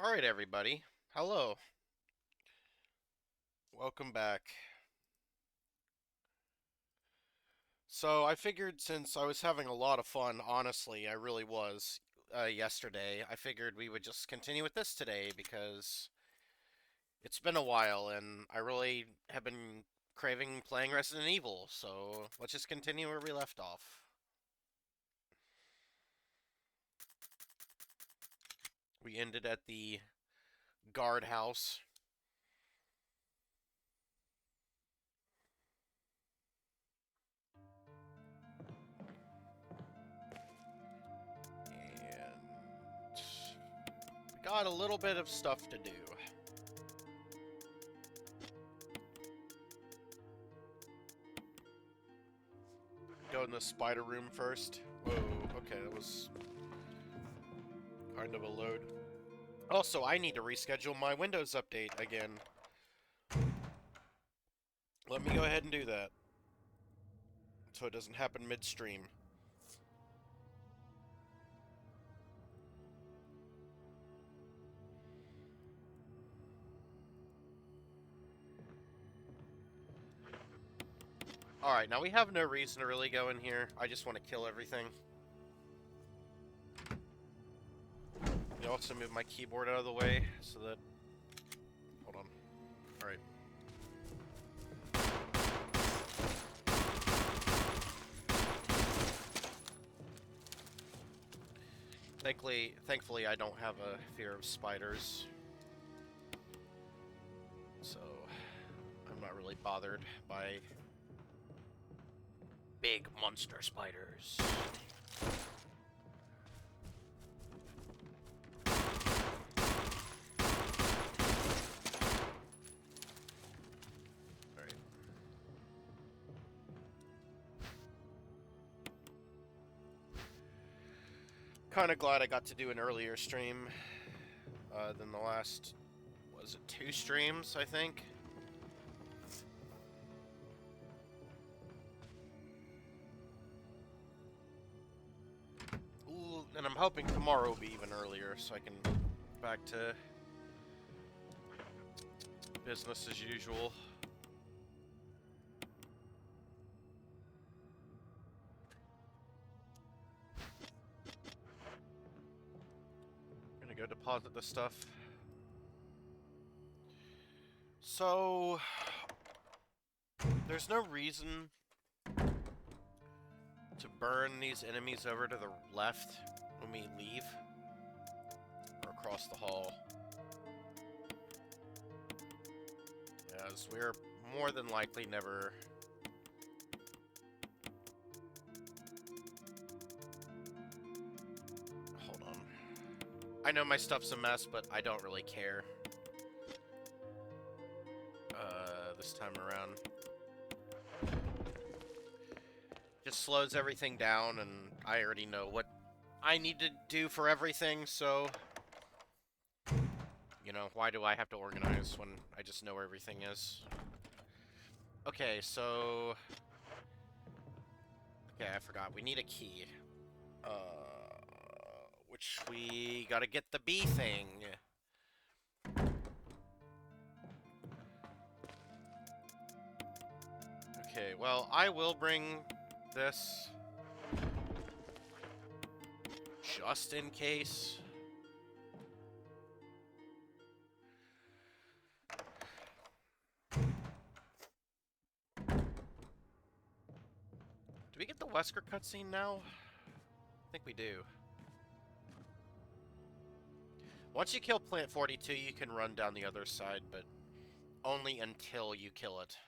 Alright, everybody. Hello. Welcome back. So, I figured since I was having a lot of fun, honestly, I really was, yesterday, I figured we would just continue with this today because it's been a while and I really have been craving playing Resident Evil, so let's just continue where we left off. We ended at the guardhouse. And we got a little bit of stuff to do. Go in the spider room first. Whoa, okay, that was kind of a load. Also, I need to reschedule my Windows update again. Let me go ahead and do that, so it doesn't happen midstream. Alright, now we have no reason to really go in here. I just want to kill everything. I also move my keyboard out of the way so that... Hold on. Alright. Thankfully, I don't have a fear of spiders. So, I'm not really bothered by big monster spiders. Alright. Kinda glad I got to do an earlier stream than the last, was it 2 streams, I think? Ooh, and I'm hoping tomorrow will be even earlier so I can back to business as usual. I'm gonna go deposit this stuff. So, there's no reason to burn these enemies over to the left when we leave, or across the hall, as we're more than likely never... Hold on. I know my stuff's a mess, but I don't really care. This time around. Just slows everything down, and I already know what I need to do for everything, so... You know, why do I have to organize when I just know where everything is? Okay, so... Okay, I forgot. We need a key. Which we gotta get the bee thing. Okay, well, I will bring this just in case. Do we get the Wesker cutscene now? I think we do. Once you kill Plant 42, you can run down the other side, but only until you kill it.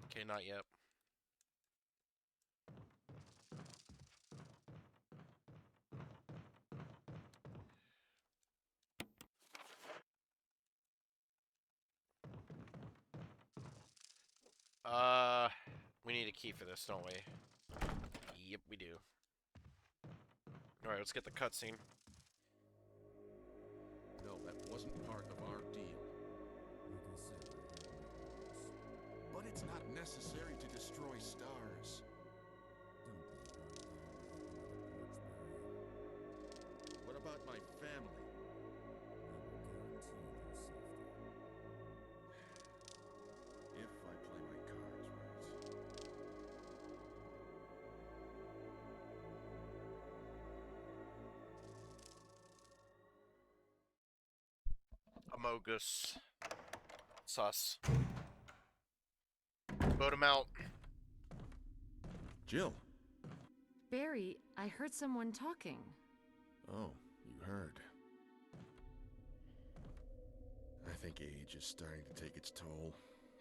Okay, not yet. We need a key for this, don't we? Yep, we do. Alright, let's get the cutscene. No, that wasn't part of our deal. But it's not necessary to destroy stars. Amogus. Sus. Vote him out. Jill. Barry, I heard someone talking. Oh, you heard. I think age is starting to take its toll.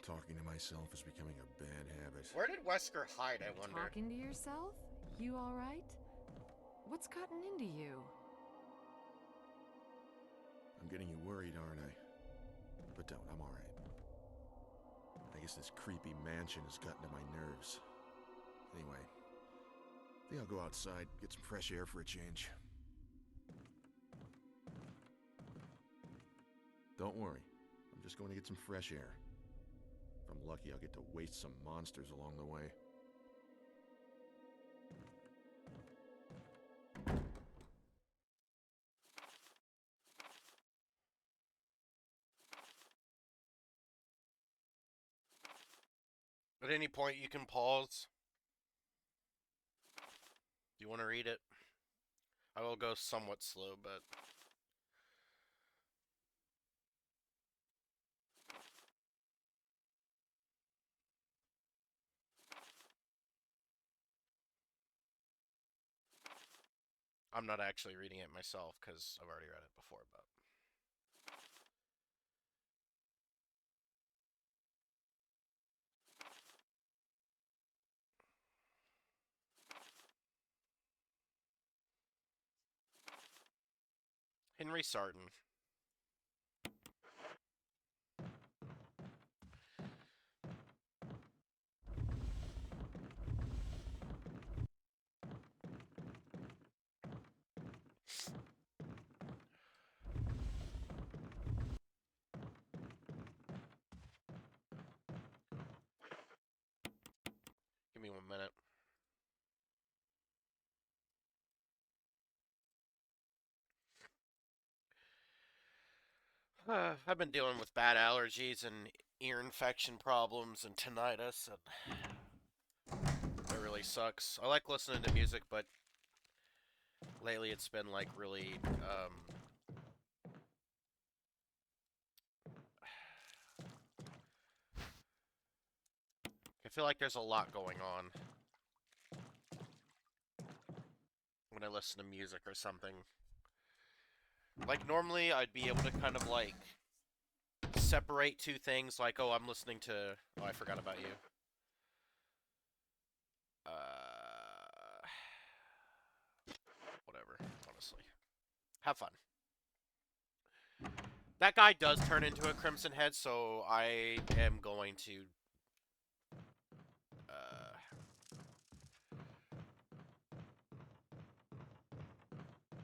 Talking to myself is becoming a bad habit. Where did Wesker hide, I wonder? Talking to yourself? You alright? What's gotten into you? I'm getting you worried, aren't I? But don't, I'm alright. I guess this creepy mansion has gotten to my nerves. Anyway, I think I'll go outside, get some fresh air for a change. Don't worry, I'm just going to get some fresh air. If I'm lucky, I'll get to waste some monsters along the way. At any point, you can pause. Do you want to read it? I will go somewhat slow, but... I'm not actually reading it myself, because I've already read it before, but... Henry Sarton. Give me 1 minute. I've been dealing with bad allergies and ear infection problems and tinnitus, and it really sucks. I like listening to music, but lately it's been like really, I feel like there's a lot going on when I listen to music or something. Like, normally I'd be able to kind of like separate two things, like, oh, I'm listening to, oh, I forgot about you. Whatever, honestly. Have fun. That guy does turn into a Crimson Head, so I am going to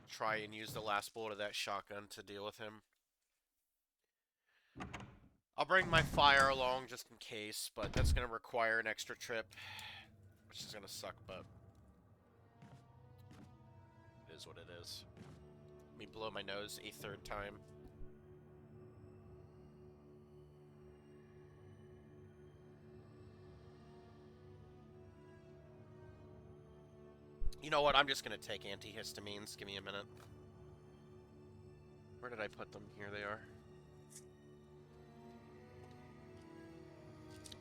try and use the last bullet of that shotgun to deal with him. I'll bring my fire along just in case, but that's going to require an extra trip, which is going to suck, but it is what it is. Let me blow my nose a third time. You know what? I'm just going to take antihistamines. Give me a minute. Where did I put them? Here they are.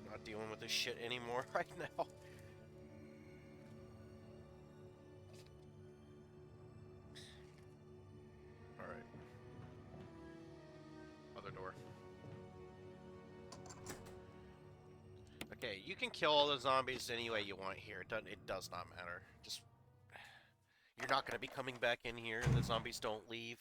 I'm not dealing with this shit anymore right now. Alright. Other door. Okay, you can kill all the zombies any way you want here. It does not matter. Just... You're not going to be coming back in here, and the zombies don't leave.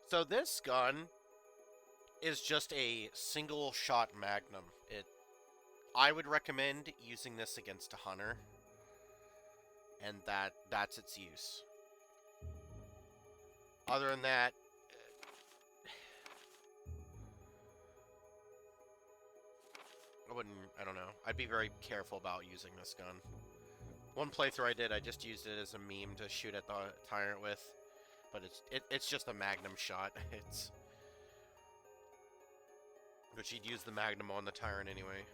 So this gun is just a single shot magnum. I would recommend using this against a hunter, and that's its use. Other than that, I don't know. I'd be very careful about using this gun. One playthrough I did, I just used it as a meme to shoot at the tyrant with, but it's just a magnum shot. But she'd use the magnum on the tyrant anyway.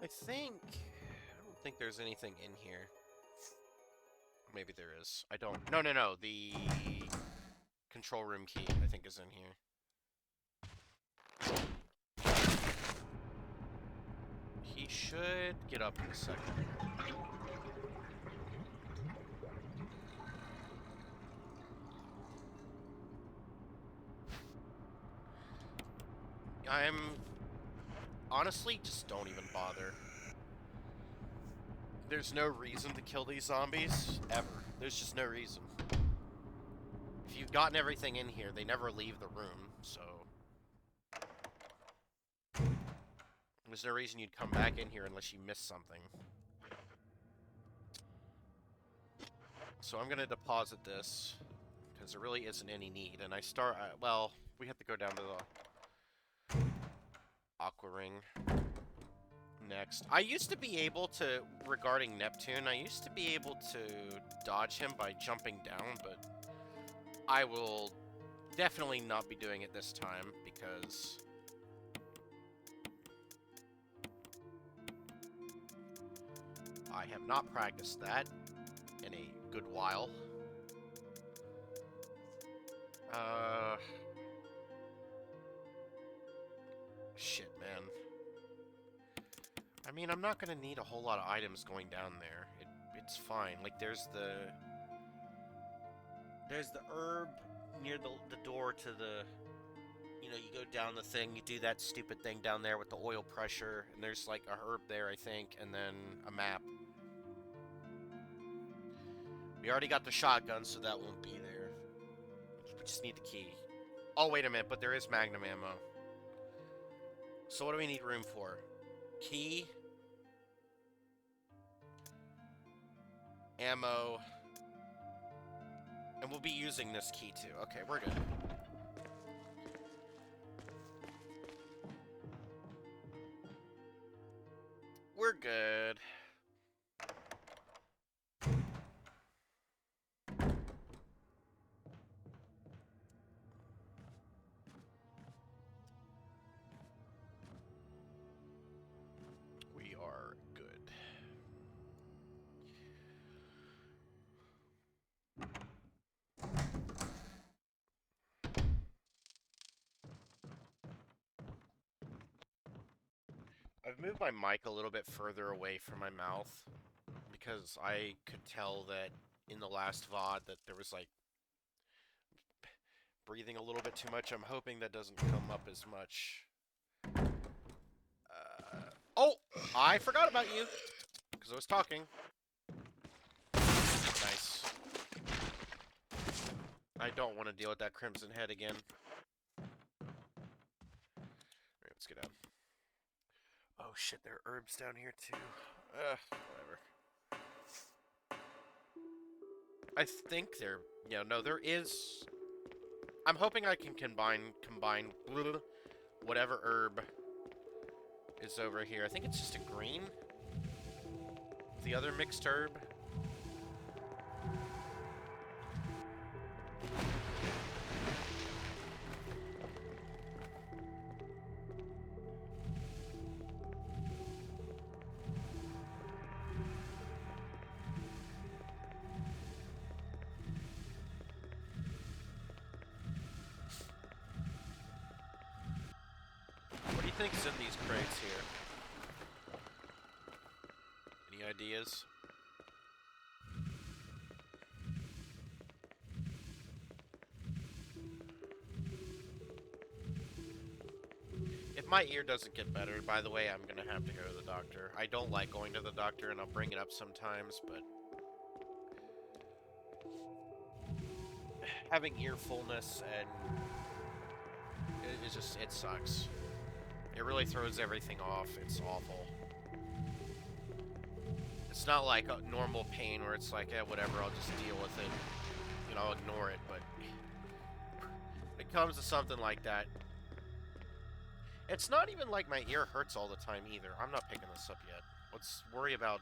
I don't think there's anything in here. Maybe there is. I don't. No, no, no. The control room key, I think, is in here. He should get up in a second. I'm... Honestly, just don't even bother. There's no reason to kill these zombies, ever. There's just no reason. If you've gotten everything in here, they never leave the room, so... There's no reason you'd come back in here unless you missed something. So I'm gonna deposit this, because there really isn't any need, and well, we have to go down to the Aqua Ring next. I used to be able to, regarding Neptune, I used to be able to dodge him by jumping down, but I will definitely not be doing it this time, because I have not practiced that in a good while. Shit, man. I mean, I'm not gonna need a whole lot of items going down there. It's fine. Like, there's the herb near the door to the... You know, you go down the thing, you do that stupid thing down there with the oil pressure, and there's, like, a herb there, I think, and then a map. We already got the shotgun, so that won't be there. We just need the key. Oh, wait a minute, but there is magnum ammo. So what do we need room for? Key. Ammo. And we'll be using this key, too. Okay, we're good. We're good. We are good. I've moved my mic a little bit further away from my mouth because I could tell that in the last VOD that there was, like, breathing a little bit too much. I'm hoping that doesn't come up as much. Oh! I forgot about you! Because I was talking. Nice. I don't want to deal with that Crimson Head again. Alright, let's get down. Oh shit, there are herbs down here too. Whatever. I think there... Yeah, no, there is... I'm hoping I can combine whatever herb is over here. I think it's just a green. The other mixed herb. What do you think's in these crates here? Any ideas? If my ear doesn't get better, by the way, I'm gonna have to go to the doctor. I don't like going to the doctor, and I'll bring it up sometimes, but... having ear fullness and... it sucks. It really throws everything off. It's awful. It's not like a normal pain where it's like, whatever, I'll just deal with it. You know, I'll ignore it, but... when it comes to something like that... It's not even like my ear hurts all the time either. I'm not picking this up yet. Let's worry about...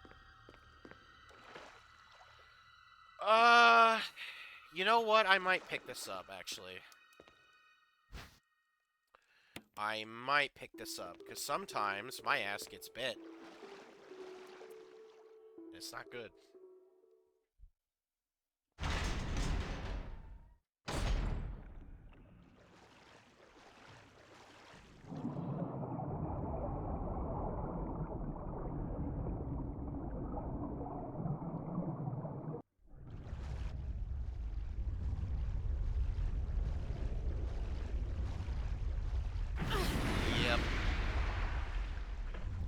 You know what? I might pick this up, actually. I might pick this up, because sometimes my ass gets bit. It's not good. Yep.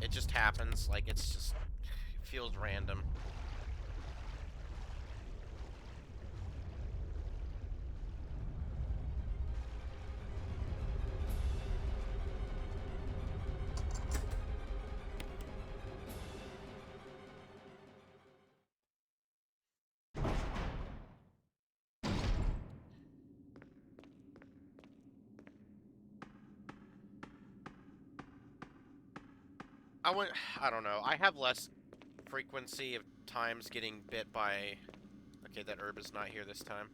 It just happens. Like, it's just... It feels random. I don't know. I have less frequency of times getting bit by... Okay, that herb is not here this time.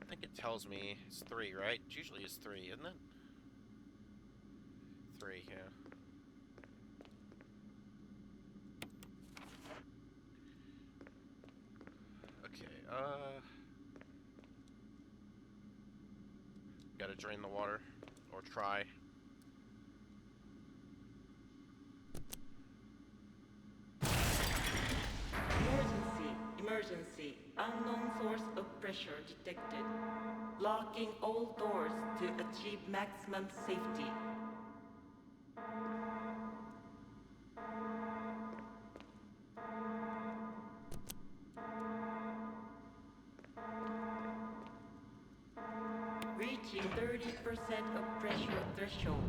I think it tells me it's 3, right? It usually is 3, isn't it? 3, yeah. Okay, gotta drain the water. Or try. Emergency, emergency. Unknown source of pressure detected. Locking all doors to achieve maximum safety. Reaching 30% of pressure threshold.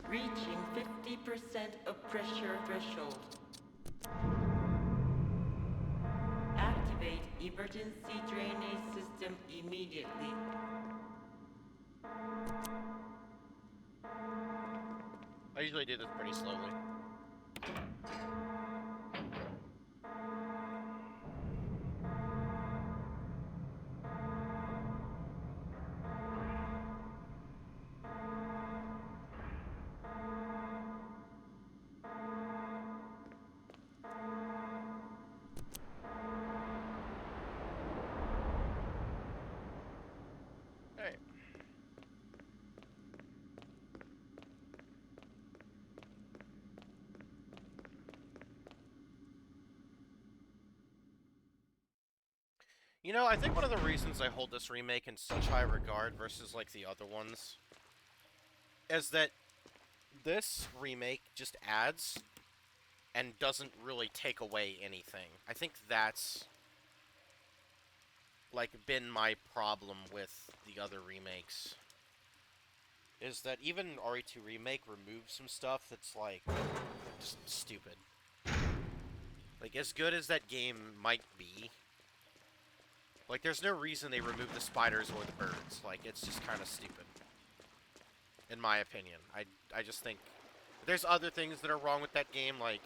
Reaching 50% of pressure threshold. Activate emergency drainage system immediately. I usually do this pretty slowly. Alright. You know, I think one of the reasons I hold this remake in such high regard versus, like, the other ones is that this remake just adds and doesn't really take away anything. I think that's, like, been my problem with the other remakes. Is that even RE2 Remake removes some stuff that's, like, just stupid. Like, as good as that game might be, like, there's no reason they remove the spiders or the birds. Like, it's just kind of stupid. In my opinion. I just think... There's other things that are wrong with that game, like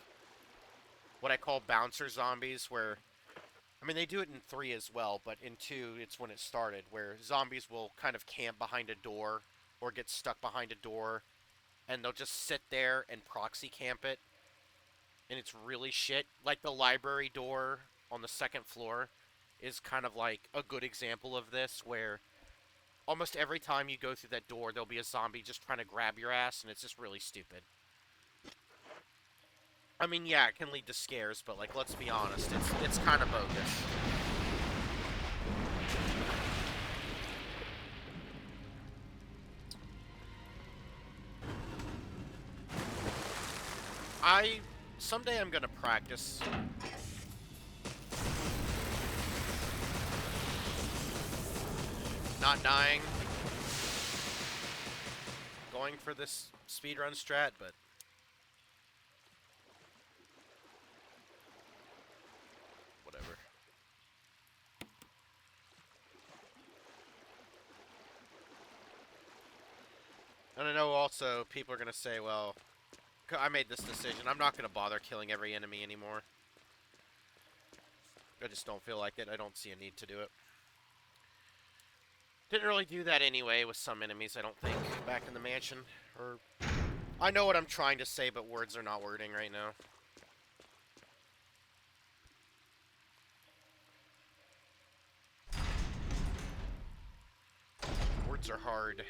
what I call bouncer zombies, where... I mean, they do it in 3 as well, but in 2, it's when it started, where zombies will kind of camp behind a door, or get stuck behind a door, and they'll just sit there and proxy camp it, and it's really shit. Like the library door on the 2nd floor is kind of like a good example of this, where almost every time you go through that door, there'll be a zombie just trying to grab your ass, and it's just really stupid. I mean, yeah, it can lead to scares, but, like, let's be honest, it's kind of bogus. Someday I'm gonna practice. Not dying. Going for this speedrun strat, but... whatever. And I know also people are gonna say, well, I made this decision. I'm not gonna bother killing every enemy anymore. I just don't feel like it. I don't see a need to do it. Didn't really do that anyway with some enemies, I don't think, back in the mansion. Or I know what I'm trying to say, but words are not wording right now. Words are hard.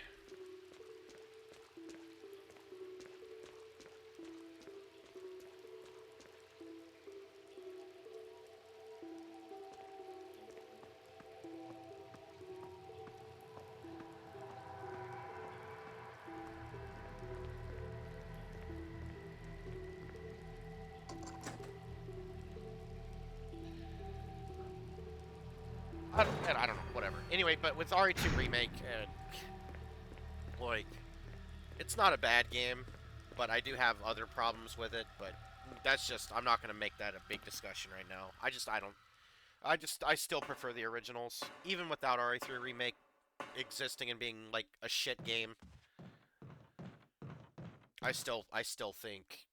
I don't know, whatever. Anyway, but with RE2 Remake, like, it's not a bad game, but I do have other problems with it, but that's just, I'm not going to make that a big discussion right now. I still prefer the originals, even without RE3 Remake existing and being, like, a shit game. I still think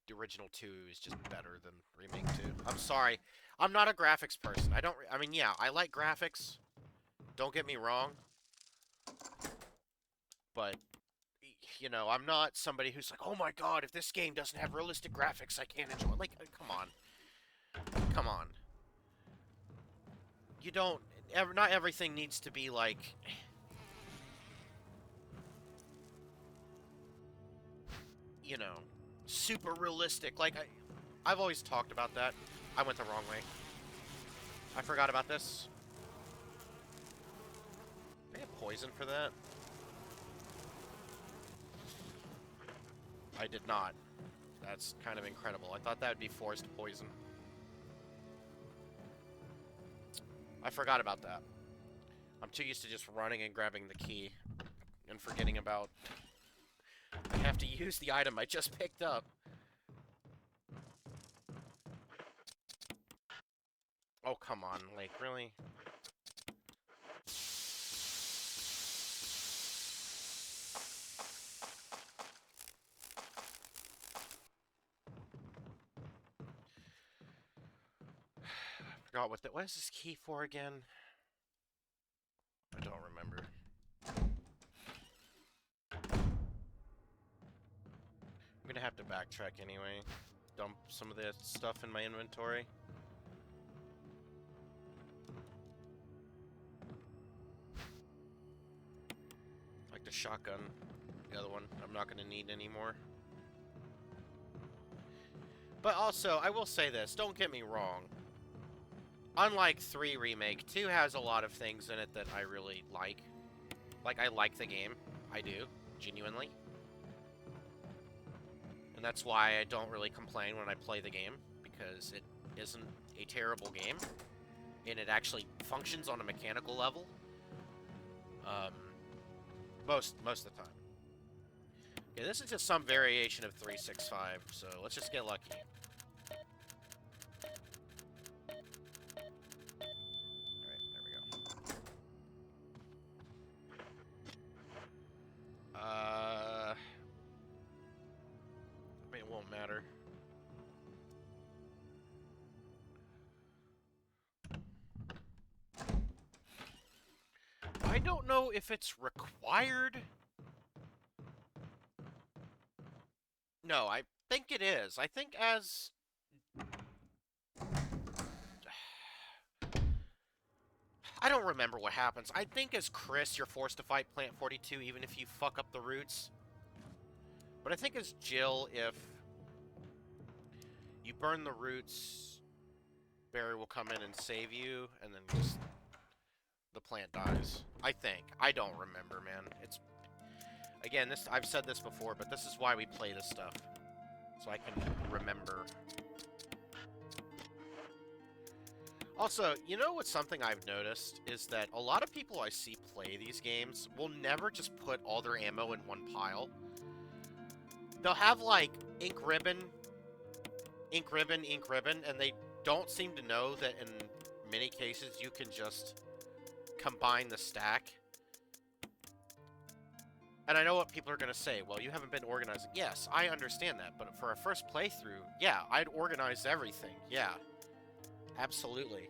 the original 2 is just better than Remake 2. I'm sorry. I'm not a graphics person. I mean, yeah, I like graphics. Don't get me wrong. But, you know, I'm not somebody who's like, oh my god, if this game doesn't have realistic graphics, I can't enjoy it. Like, come on. Come on. You don't... Not everything needs to be, like... You know, super realistic. Like, I've always talked about that. I went the wrong way. I forgot about this. Did I get poison for that? I did not. That's kind of incredible. I thought that would be forced poison. I forgot about that. I'm too used to just running and grabbing the key and forgetting about I have to use the item I just picked up. Oh, come on, like, really? I forgot what is this key for again? I don't remember. I'm gonna have to backtrack anyway. Dump some of the stuff in my inventory. Like the shotgun. The other one I'm not gonna need anymore. But also, I will say this, don't get me wrong. Unlike 3 Remake, 2 has a lot of things in it that I really like. Like, I like the game. I do. Genuinely. And that's why I don't really complain when I play the game. Because it isn't a terrible game. And it actually functions on a mechanical level. Most of the time. Okay, this is just some variation of 365, so let's just get lucky. Alright, there we go. I mean, it won't matter. I don't know if it's required. No, I think it is. I think as... I don't remember what happens. I think as Chris, you're forced to fight Plant 42 even if you fuck up the roots. But I think as Jill, if you burn the roots, Barry will come in and save you, and then just the plant dies. I think. I don't remember, man. It's... Again, I've said this before, but this is why we play this stuff. So I can remember. Also, you know what's something I've noticed? Is that a lot of people I see play these games will never just put all their ammo in one pile. They'll have, like, ink ribbon, ink ribbon, ink ribbon, and they don't seem to know that in many cases you can just combine the stack. And I know what people are going to say. Well, you haven't been organizing. Yes, I understand that. But for a first playthrough, yeah, I'd organize everything. Yeah. Absolutely.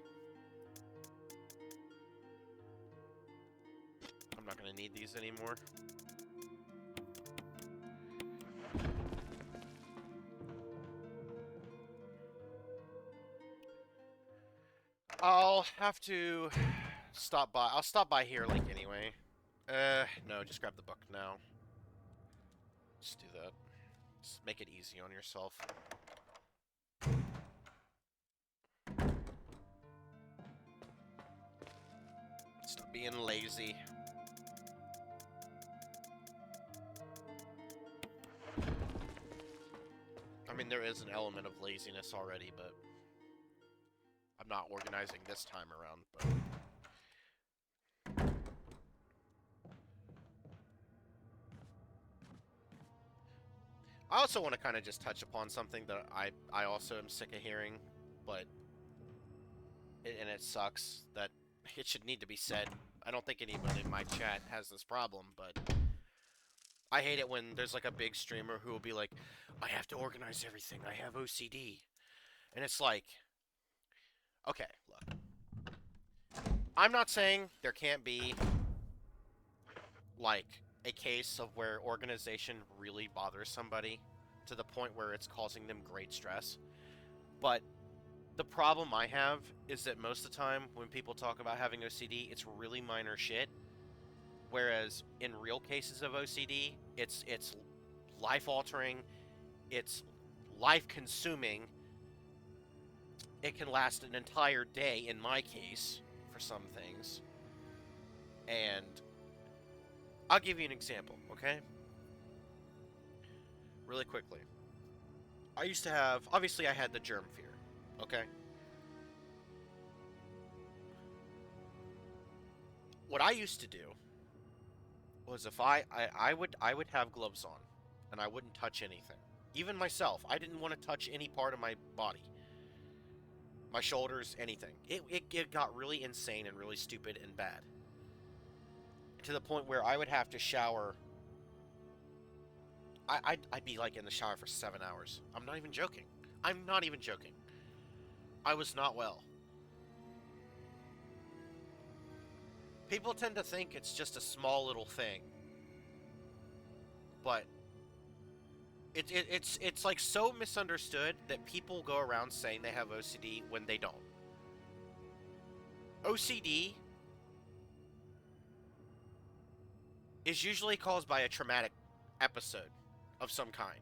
I'm not gonna need these anymore. I'll have to stop by. I'll stop by here, like, anyway. No, just grab the book now. Just do that. Just make it easy on yourself. Stop being lazy. I mean, there is an element of laziness already, but I'm not organizing this time around, but... I also want to kind of just touch upon something that I also am sick of hearing, but... and it sucks that it should need to be said. I don't think anyone in my chat has this problem, but... I hate it when there's like a big streamer who will be like, I have to organize everything, I have OCD. And it's like... Okay, look. I'm not saying there can't be, like, a case of where organization really bothers somebody to the point where it's causing them great stress. But the problem I have is that most of the time when people talk about having OCD, it's really minor shit. Whereas in real cases of OCD, it's life-altering, it's life-consuming. It can last an entire day in my case for some things. And I'll give you an example, okay? Really quickly. I used to have, obviously I had the germ fear, okay? What I used to do was if I would have gloves on and I wouldn't touch anything. Even myself, I didn't want to touch any part of my body. My shoulders, anything. It got really insane and really stupid and bad. To the point where I would have to shower. I'd be like in the shower for 7 hours. I'm not even joking. I'm not even joking. I was not well. People tend to think it's just a small little thing. But it's like so misunderstood that people go around saying they have OCD when they don't. OCD is usually caused by a traumatic episode of some kind.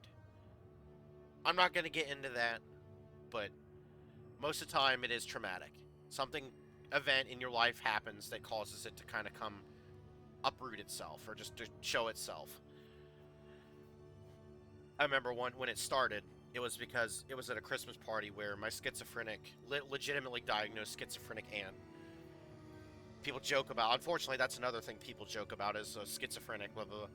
I'm not going to get into that, but most of the time it is traumatic. Something, event in your life happens that causes it to kind of come uproot itself or just to show itself. I remember when it started, it was because it was at a Christmas party where my schizophrenic, legitimately diagnosed schizophrenic aunt. People joke about, unfortunately that's another thing people joke about is schizophrenic, blah, blah, blah.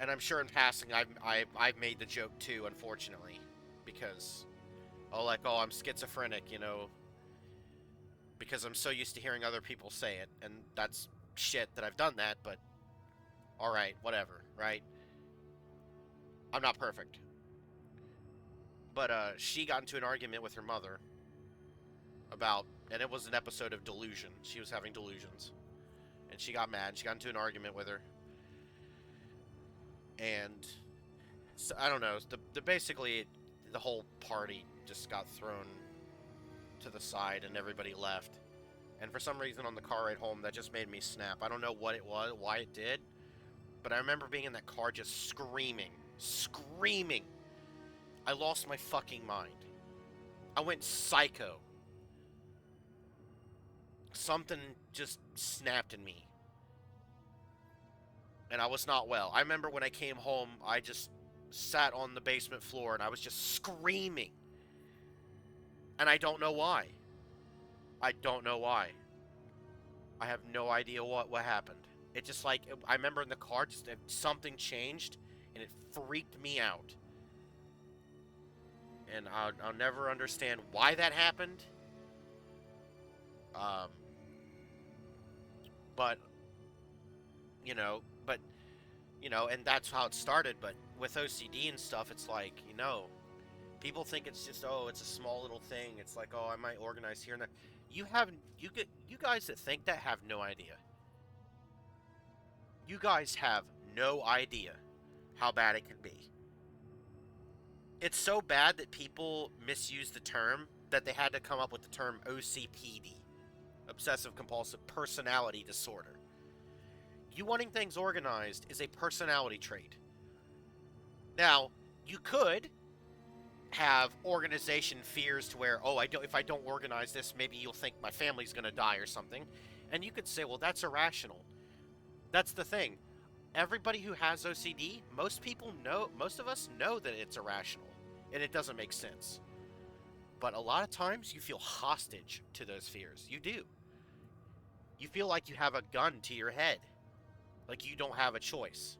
And I'm sure in passing I've made the joke too, unfortunately, because, oh, I'm schizophrenic, you know, because I'm so used to hearing other people say it, and that's shit that I've done that, but alright, whatever, right? I'm not perfect. But she got into an argument with her mother about, and it was an episode of delusion. She was having delusions. And she got mad. She got into an argument with her. And so, I don't know. Basically, the whole party just got thrown to the side and everybody left. And for some reason on the car ride home, that just made me snap. I don't know what it was, why it did. But I remember being in that car just screaming. Screaming. I lost my fucking mind. I went psycho. Something just snapped in me. And I was not well. I remember when I came home, I just sat on the basement floor and I was just screaming. And I don't know why. I don't know why. I have no idea what happened. It just like, I remember in the car, just something changed and it freaked me out. And I'll never understand why that happened. But, and that's how it started. But with OCD and stuff, it's like, People think it's just, oh, it's a small little thing. It's like, oh, I might organize here and there. You haven't. You guys that think that have no idea. You guys have no idea how bad it can be. It's so bad that people misuse the term that they had to come up with the term OCPD, obsessive compulsive personality disorder. You wanting things organized is a personality trait. Now, you could have organization fears to where, oh, I don't, if I don't organize this, maybe you'll think my family's going to die or something. And you could say, well, that's irrational. That's the thing. Everybody who has OCD, most of us know that it's irrational and it doesn't make sense. But a lot of times you feel hostage to those fears. You do. You feel like you have a gun to your head, like you don't have a choice.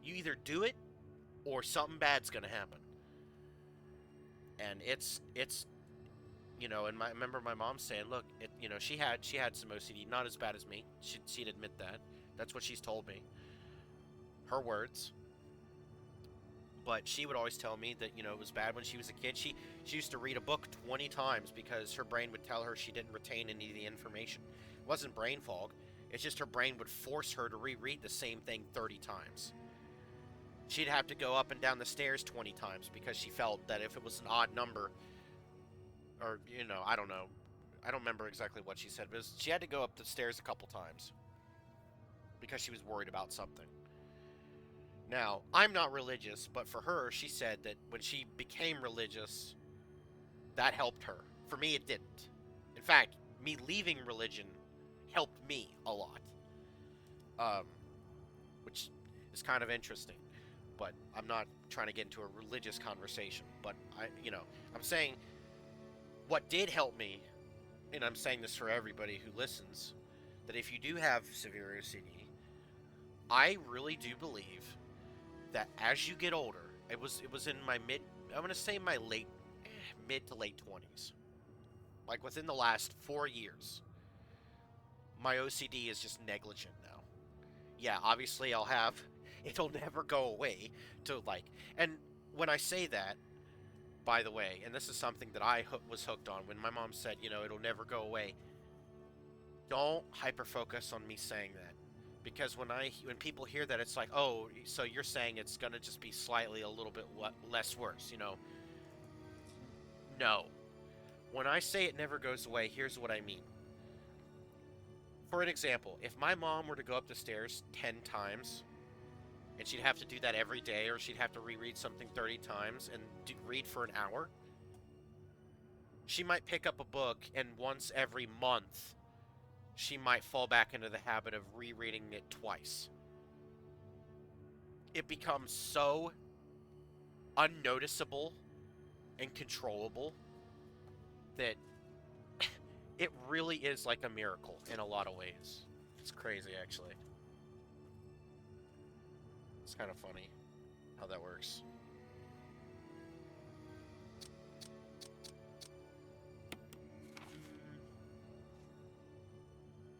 You either do it or something bad's going to happen. And it's and I remember my mom saying, look, she had some OCD, not as bad as me. She'd admit that. That's what she's told me. Her words. But she would always tell me that, it was bad when she was a kid. She used to read a book 20 times because her brain would tell her she didn't retain any of the information. It wasn't brain fog. It's just her brain would force her to reread the same thing 30 times. She'd have to go up and down the stairs 20 times because she felt that if it was an odd number, or, I don't know. I don't remember exactly what she said, but she had to go up the stairs a couple times because she was worried about something. Now, I'm not religious, but for her, she said that when she became religious, that helped her. For me, it didn't. In fact, me leaving religion helped me a lot, um, which is kind of interesting. But I'm not trying to get into a religious conversation. But I'm saying what did help me, and I'm saying this for everybody who listens, that if you do have severe OCD, I really do believe that as you get older, it was in my I'm gonna say my mid to late 20s, like within the last 4 years, my OCD is just negligent now. Yeah, obviously it'll never go away and when I say that, by the way, and this is something that I was hooked on when my mom said, it'll never go away. Don't hyper focus on me saying that. Because when people hear that, it's like, oh, so you're saying it's gonna just be slightly a little bit less worse, No. When I say it never goes away, here's what I mean. For an example, if my mom were to go up the stairs 10 times, and she'd have to do that every day, or she'd have to reread something 30 times and read for an hour, she might pick up a book, and once every month, she might fall back into the habit of rereading it twice. It becomes so unnoticeable and controllable that it really is like a miracle in a lot of ways. It's crazy, actually. It's kind of funny how that works.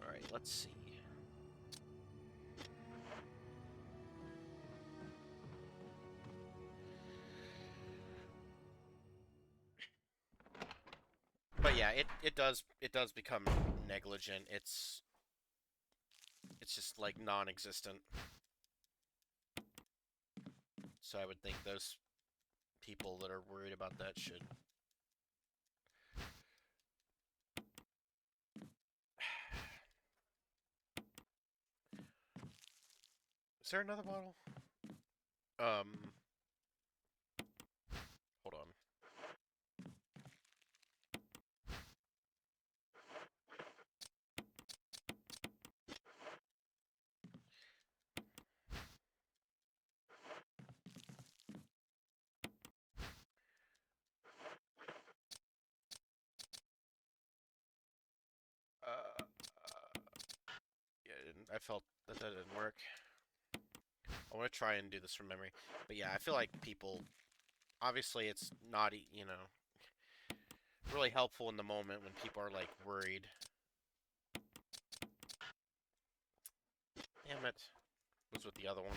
Alright, let's see. But yeah, it does become negligent. It's just like non-existent. So I would think those people that are worried about that should. Is there another bottle? Hold on. Yeah, I felt that didn't work. I want to try and do this from memory. But yeah, I feel like people, obviously it's not, really helpful in the moment when people are like worried. Damn it. Was with the other one.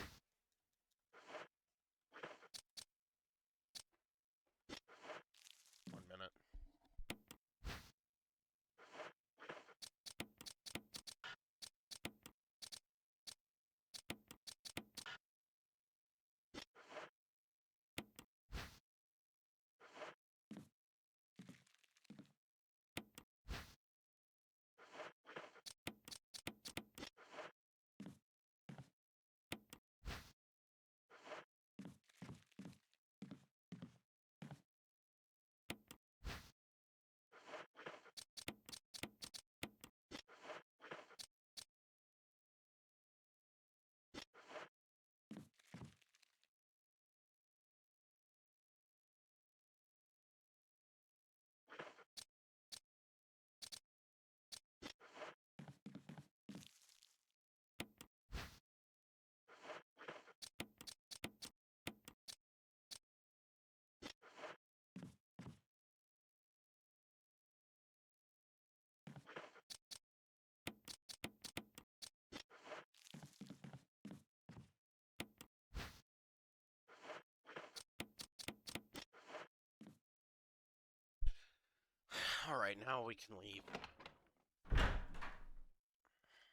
Alright, now we can leave.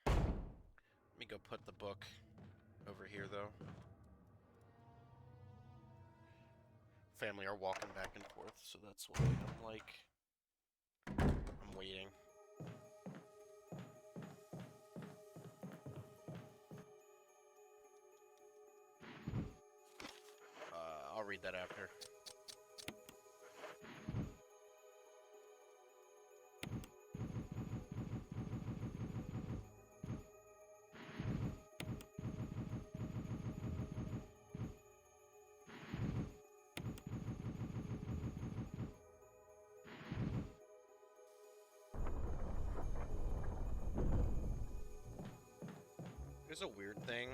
Let me go put the book over here, though. Family are walking back and forth, so that's why I'm like... I'm waiting. I'll read that after. There's a weird thing.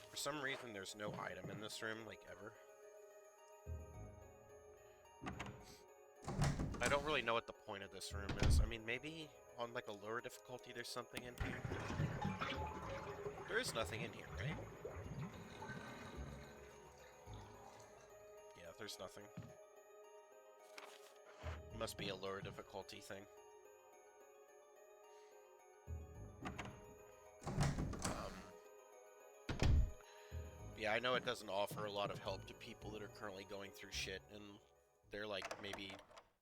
For some reason, there's no item in this room, like, ever. I don't really know what the point of this room is. I mean, maybe on, like, a lower difficulty there's something in here? There is nothing in here, right? Yeah, there's nothing. It must be a lower difficulty thing. Yeah, I know it doesn't offer a lot of help to people that are currently going through shit, and they're, like, maybe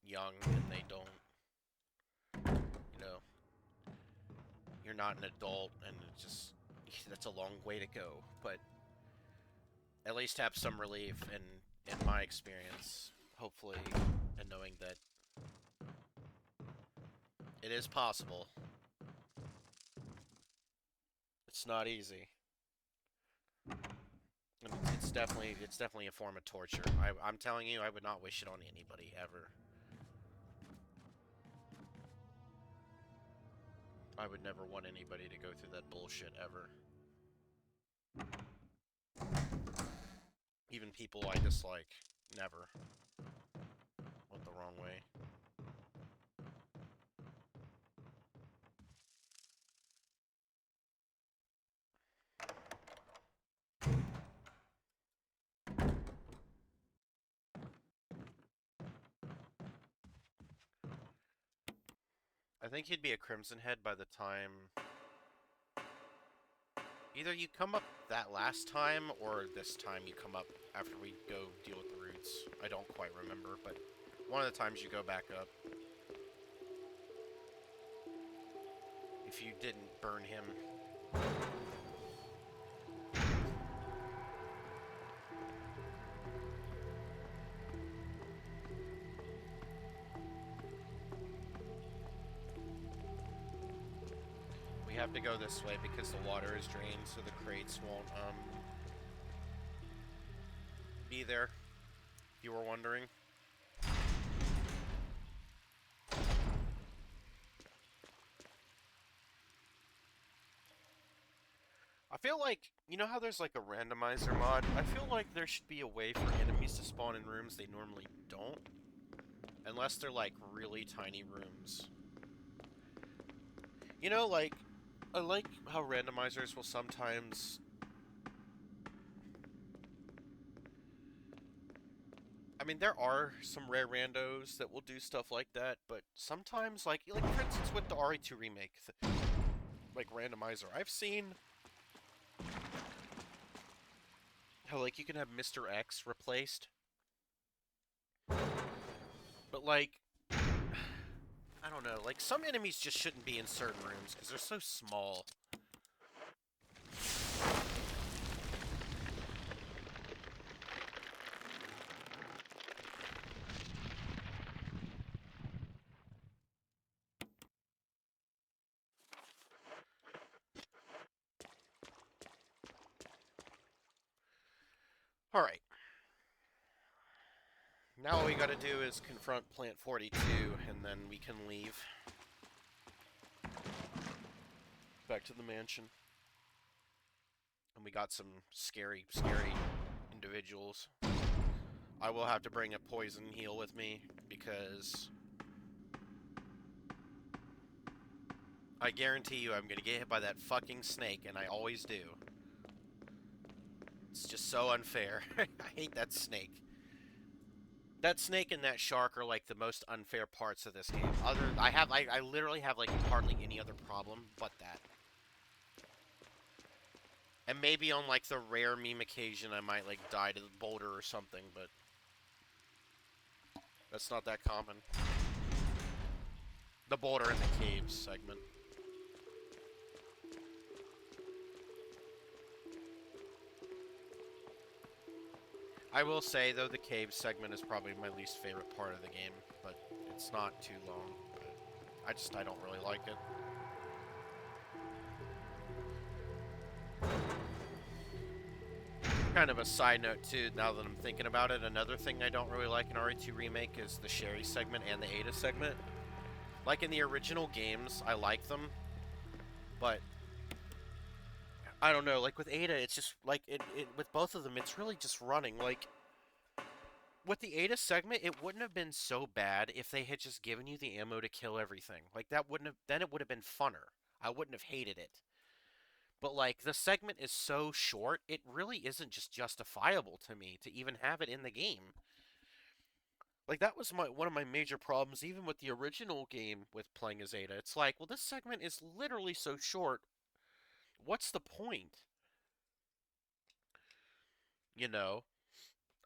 young, and they don't, you know, you're not an adult, and it's just, that's a long way to go, but at least have some relief in my experience, hopefully, and knowing that it is possible. It's not easy. And it's definitely a form of torture. I'm telling you, I would not wish it on anybody, ever. I would never want anybody to go through that bullshit, ever. Even people I dislike. Never. Went the wrong way. I think he'd be a Crimson Head by the time... Either you come up that last time, or this time you come up after we go deal with the roots. I don't quite remember, but one of the times you go back up. If you didn't burn him. We have to go this way because the water is drained, so the crates won't, be there, if you were wondering. I feel like, you know how there's like a randomizer mod? I feel like there should be a way for enemies to spawn in rooms they normally don't. Unless they're like really tiny rooms. You know, like, I like how randomizers will sometimes... I mean, there are some rare randos that will do stuff like that, but sometimes, like for instance with the RE2 remake, like, randomizer, I've seen how, like, you can have Mr. X replaced, but, like, I don't know, like, some enemies just shouldn't be in certain rooms, because they're so small. Alright. Now all we gotta do is confront Plant 42, and then we can leave. Back to the mansion. And we got some scary individuals. I will have to bring a poison heal with me, because I guarantee you I'm gonna get hit by that fucking snake, and I always do. It's just so unfair. I hate that snake. That snake and that shark are like the most unfair parts of this game. I literally have like hardly any other problem but that. And maybe on like the rare meme occasion I might like die to the boulder or something, but that's not that common. The boulder in the caves segment. I will say though the cave segment is probably my least favorite part of the game, but it's not too long. I don't really like it. Kind of a side note too, now that I'm thinking about it, another thing I don't really like in RE2 Remake is the Sherry segment and the Ada segment. Like in the original games, I like them, but I don't know, like with Ada, it's just like with both of them, it's really just running. Like with the Ada segment, it wouldn't have been so bad if they had just given you the ammo to kill everything. Like that wouldn't have then it would have been funner. I wouldn't have hated it. But like the segment is so short, it really isn't just justifiable to me to even have it in the game. Like that was one of my major problems even with the original game with playing as Ada. It's like, well this segment is literally so short. What's the point? You know?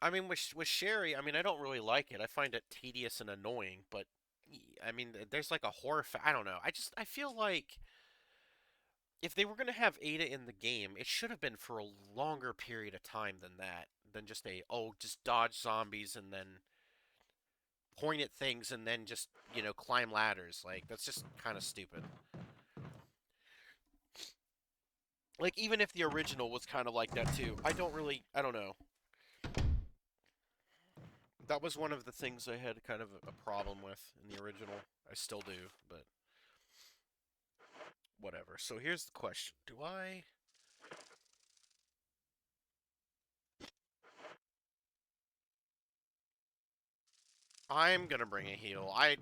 I mean with Sherry, I mean I don't really like it. I find it tedious and annoying, but I mean there's like a horror I don't know. I feel like if they were going to have Ada in the game, it should have been for a longer period of time than that. Than just just dodge zombies and then point at things and then just, climb ladders. Like, that's just kind of stupid. Like, even if the original was kind of like that too, I don't know. That was one of the things I had kind of a problem with in the original. I still do, but whatever. So here's the question. I'm gonna bring a heal. I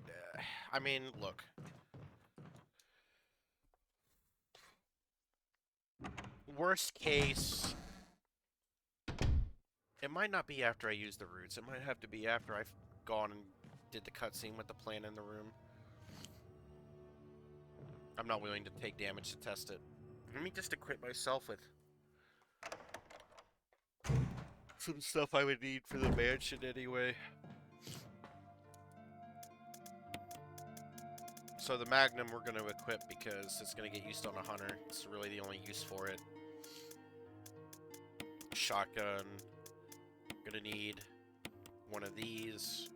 mean, look. Worst case, it might not be after I use the roots. It might have to be after I've gone and did the cutscene with the plant in the room. I'm not willing to take damage to test it. Let me just equip myself with some stuff I would need for the mansion anyway. So the Magnum we're going to equip because it's going to get used on a hunter. It's really the only use for it. Shotgun. Going to need one of these.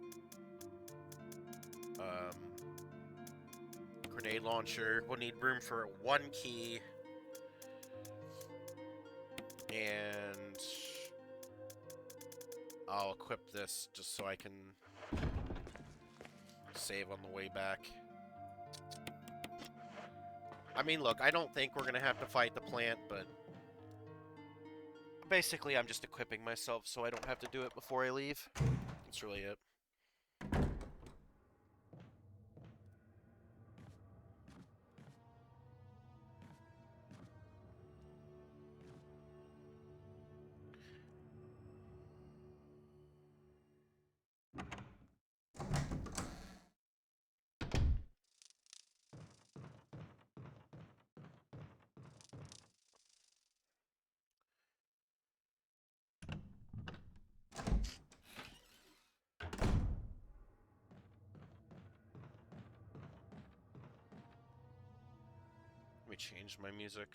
Grenade launcher. We'll need room for one key. And I'll equip this just so I can save on the way back. I mean, look, I don't think we're going to have to fight the plant, but basically I'm just equipping myself so I don't have to do it before I leave. That's really it. Let me change my music.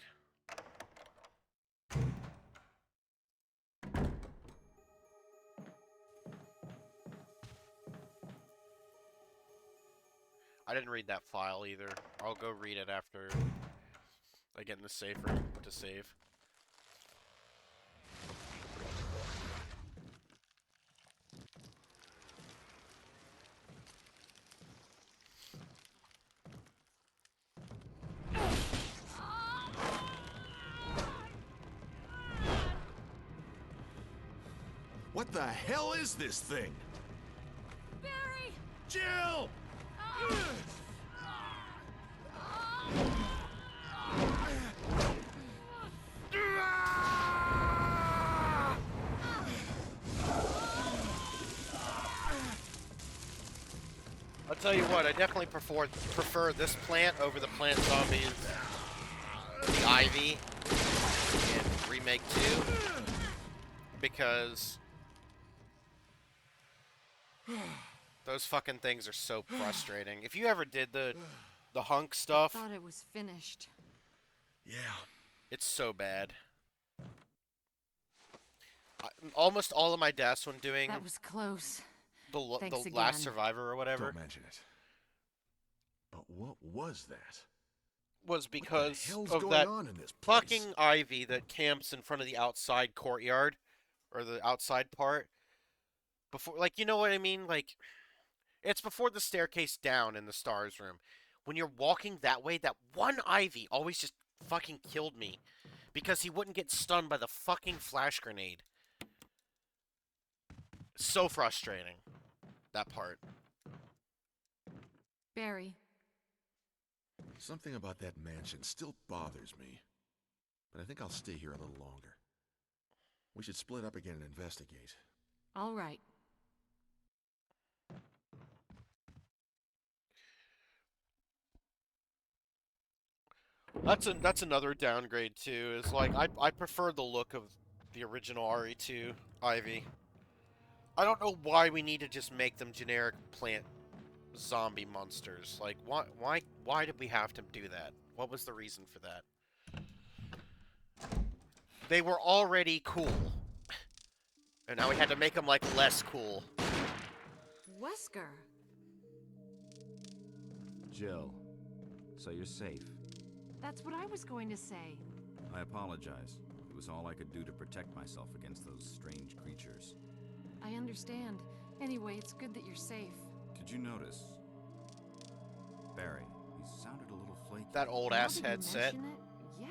I didn't read that file either. I'll go read it after I get in the safe room to save. What the hell is this thing? Barry! Jill! tell you what, I definitely prefer this plant over the plant zombies, the Ivy in Remake 2, because those fucking things are so frustrating. If you ever did the hunk stuff, Thought it was finished. Yeah. it's so bad. Almost all of my deaths when doing That was close. the Thanks last again. survivor or whatever Don't mention it. But what was that? was What the because hell's of going that on in this place? fucking Ivy that camps in front of the outside courtyard or the outside part before, like, you know what I mean? Like, it's before the staircase down in the stars room. When you're walking that way, that one Ivy always just fucking killed me because he wouldn't get stunned by the fucking flash grenade. So frustrating, that part. Barry, Something about that mansion still bothers me. But I think I'll stay here a little longer. We should split up again and investigate. all right. That's another downgrade too. Is like I prefer the look of the original RE2 Ivy. I don't know why we need to just make them generic plant zombie monsters. Like why did we have to do that? What was the reason for that? They were already cool. And now we had to make them like less cool. Wesker. Jill, so you're safe. That's what I was going to say. I apologize. It was all I could do to protect myself against those strange creatures. I understand. Anyway, it's good that you're safe. Did you notice? Barry, he sounded a little flaky. That old Now ass that you headset. mention it, yeah.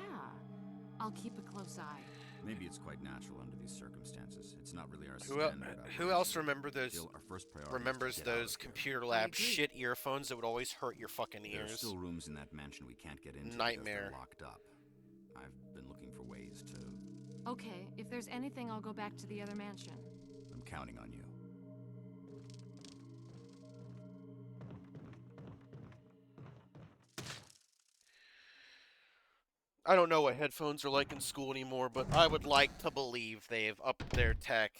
I'll keep a close eye. Maybe it's quite natural under these circumstances. It's not really our Who, standard who else operation. remembers Jill, our first priority is to remembers get out those of here. computer I lab agree. shit earphones that would always hurt your fucking There are ears? still rooms in that mansion we can't get into Nightmare. because they're locked up. I've been looking for ways to... Okay, if there's anything, I'll go back to the other mansion. I'm counting on you. I don't know what headphones are like in school anymore, but I would like to believe they've upped their tech.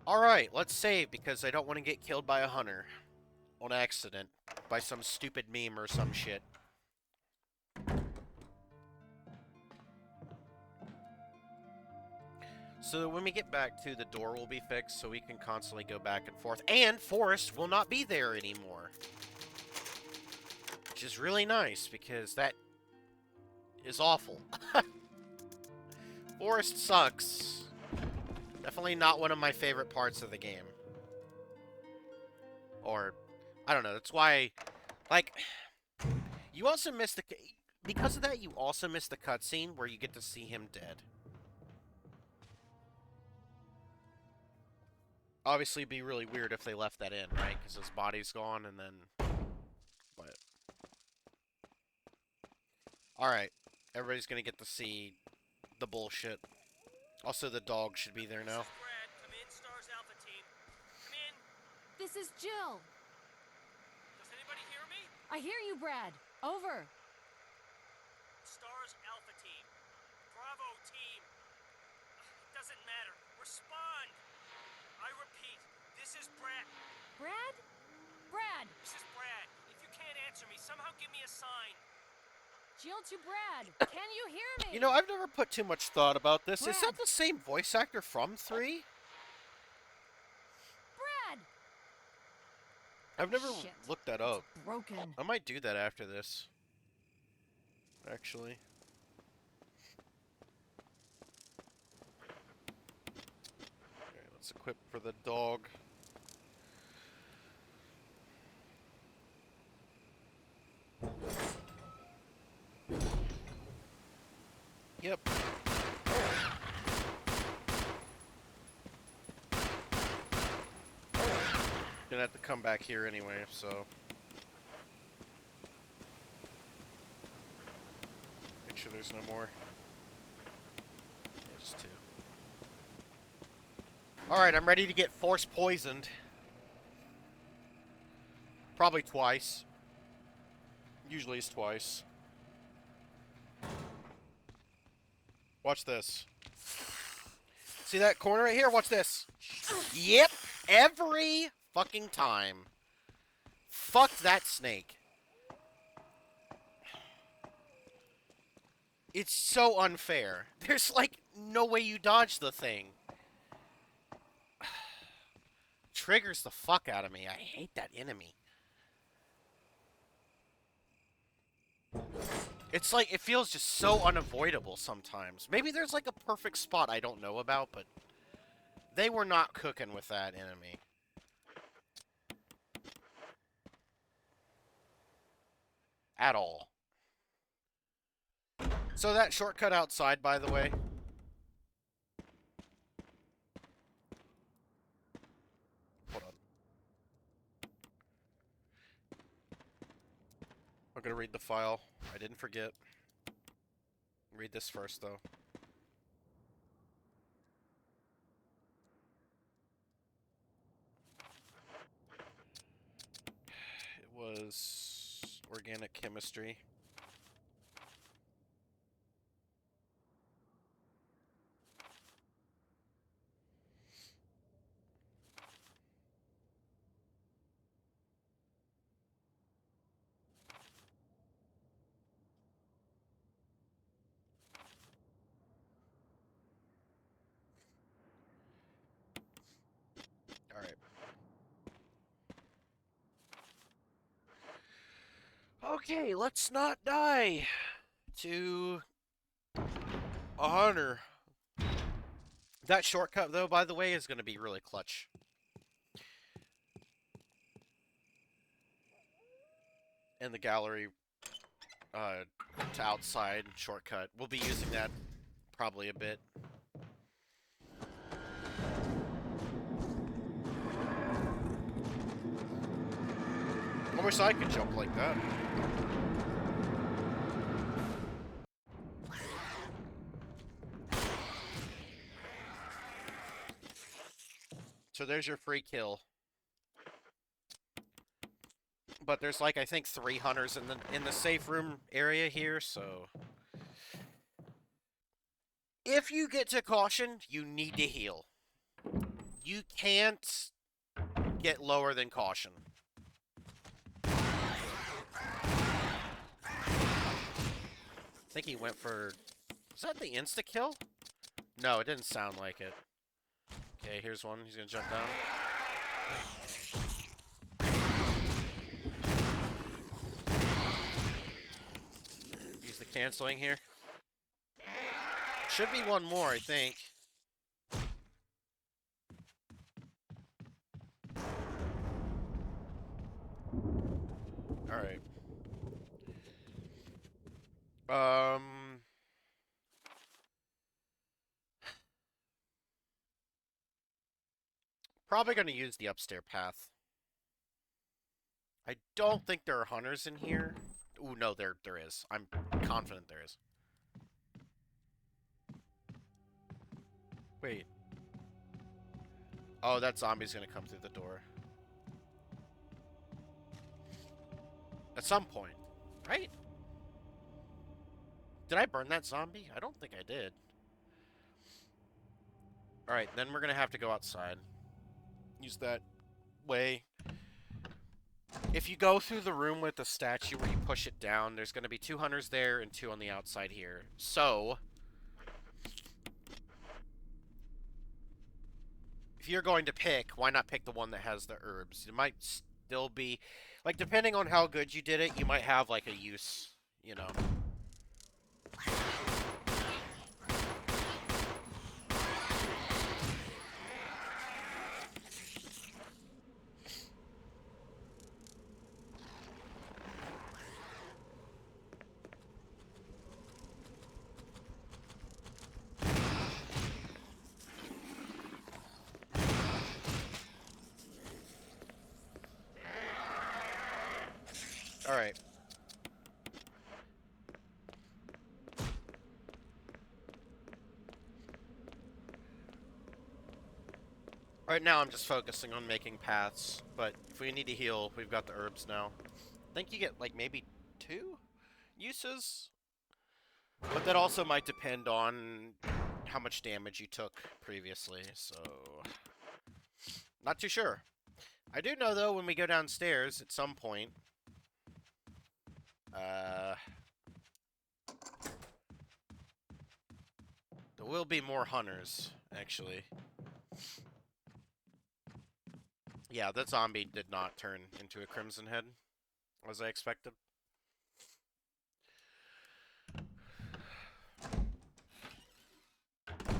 Alright, let's save because I don't want to get killed by a hunter. On accident. By some stupid meme or some shit. So when we get back to, the door will be fixed so we can constantly go back and forth. And Forrest will not be there anymore. Which is really nice because that is awful. Forrest sucks. Definitely not one of my favorite parts of the game. Or, I don't know, that's why, like, you also miss the, because of that, you also miss the cutscene where you get to see him dead. Obviously, it'd be really weird if they left that in, right? Because his body's gone, and then, but, alright, everybody's gonna get to see the bullshit. Also, the dog should be there now. Brad, come in, Stars Alpha Team. Come in. This is Jill. Does anybody hear me? I hear you, Brad. Over. Stars Alpha Team. Bravo Team. It doesn't matter. Respond. I repeat, this is Brad. Brad? Brad! This is Brad. If you can't answer me, somehow give me a sign. Jill to Brad. Can you hear me? You know, I've never put too much thought about this. Is that Brad! the same voice actor from 3? Brad! I've never Shit. looked that up. It's broken. I might do that after this. Actually. Okay, let's equip for the dog. Yep. Gonna have to come back here anyway, so. Make sure there's no more. There's 2. Alright, I'm ready to get force poisoned. Probably twice. Usually it's twice. Watch this. See that corner right here? Watch this. Yep. Every fucking time. Fuck that snake. It's so unfair. There's like no way you dodge the thing. Triggers the fuck out of me. I hate that enemy. It's like, it feels just so unavoidable sometimes. Maybe there's like a perfect spot I don't know about, but they were not cooking with that enemy. At all. So that shortcut outside, by the way. Hold on. I'm gonna read the file. I didn't forget. Read this first, though. It was organic chemistry. Alright. Okay, let's not die to a hunter. That shortcut, though, by the way, is going to be really clutch. And the gallery to outside shortcut. We'll be using that probably a bit. I wish I could jump like that. So there's your free kill. But there's like, I think 3 hunters in the safe room area here, so if you get to caution, you need to heal. You can't get lower than caution. I think he went for... Was that the insta-kill? No, it didn't sound like it. Okay, here's one. He's gonna jump down. Use the canceling here. Should be one more, I think. Alright. Probably gonna use the upstairs path. I don't think there are hunters in here. Ooh, no, there is. I'm confident there is. Wait. Oh, that zombie's gonna come through the door. At some point, right? Did I burn that zombie? I don't think I did. Alright, then we're gonna have to go outside. Use that way. If you go through the room with the statue where you push it down, there's gonna be 2 hunters there and 2 on the outside here. So, if you're going to pick, why not pick the one that has the herbs? It might still be... Like, depending on how good you did it, you might have, like, a use, you know. Alright. Right now, I'm just focusing on making paths, but if we need to heal, we've got the herbs now. I think you get, like, maybe 2 uses? But that also might depend on how much damage you took previously, so... Not too sure. I do know, though, when we go downstairs at some point... there will be more hunters, actually. Yeah, that zombie did not turn into a Crimson Head, as I expected.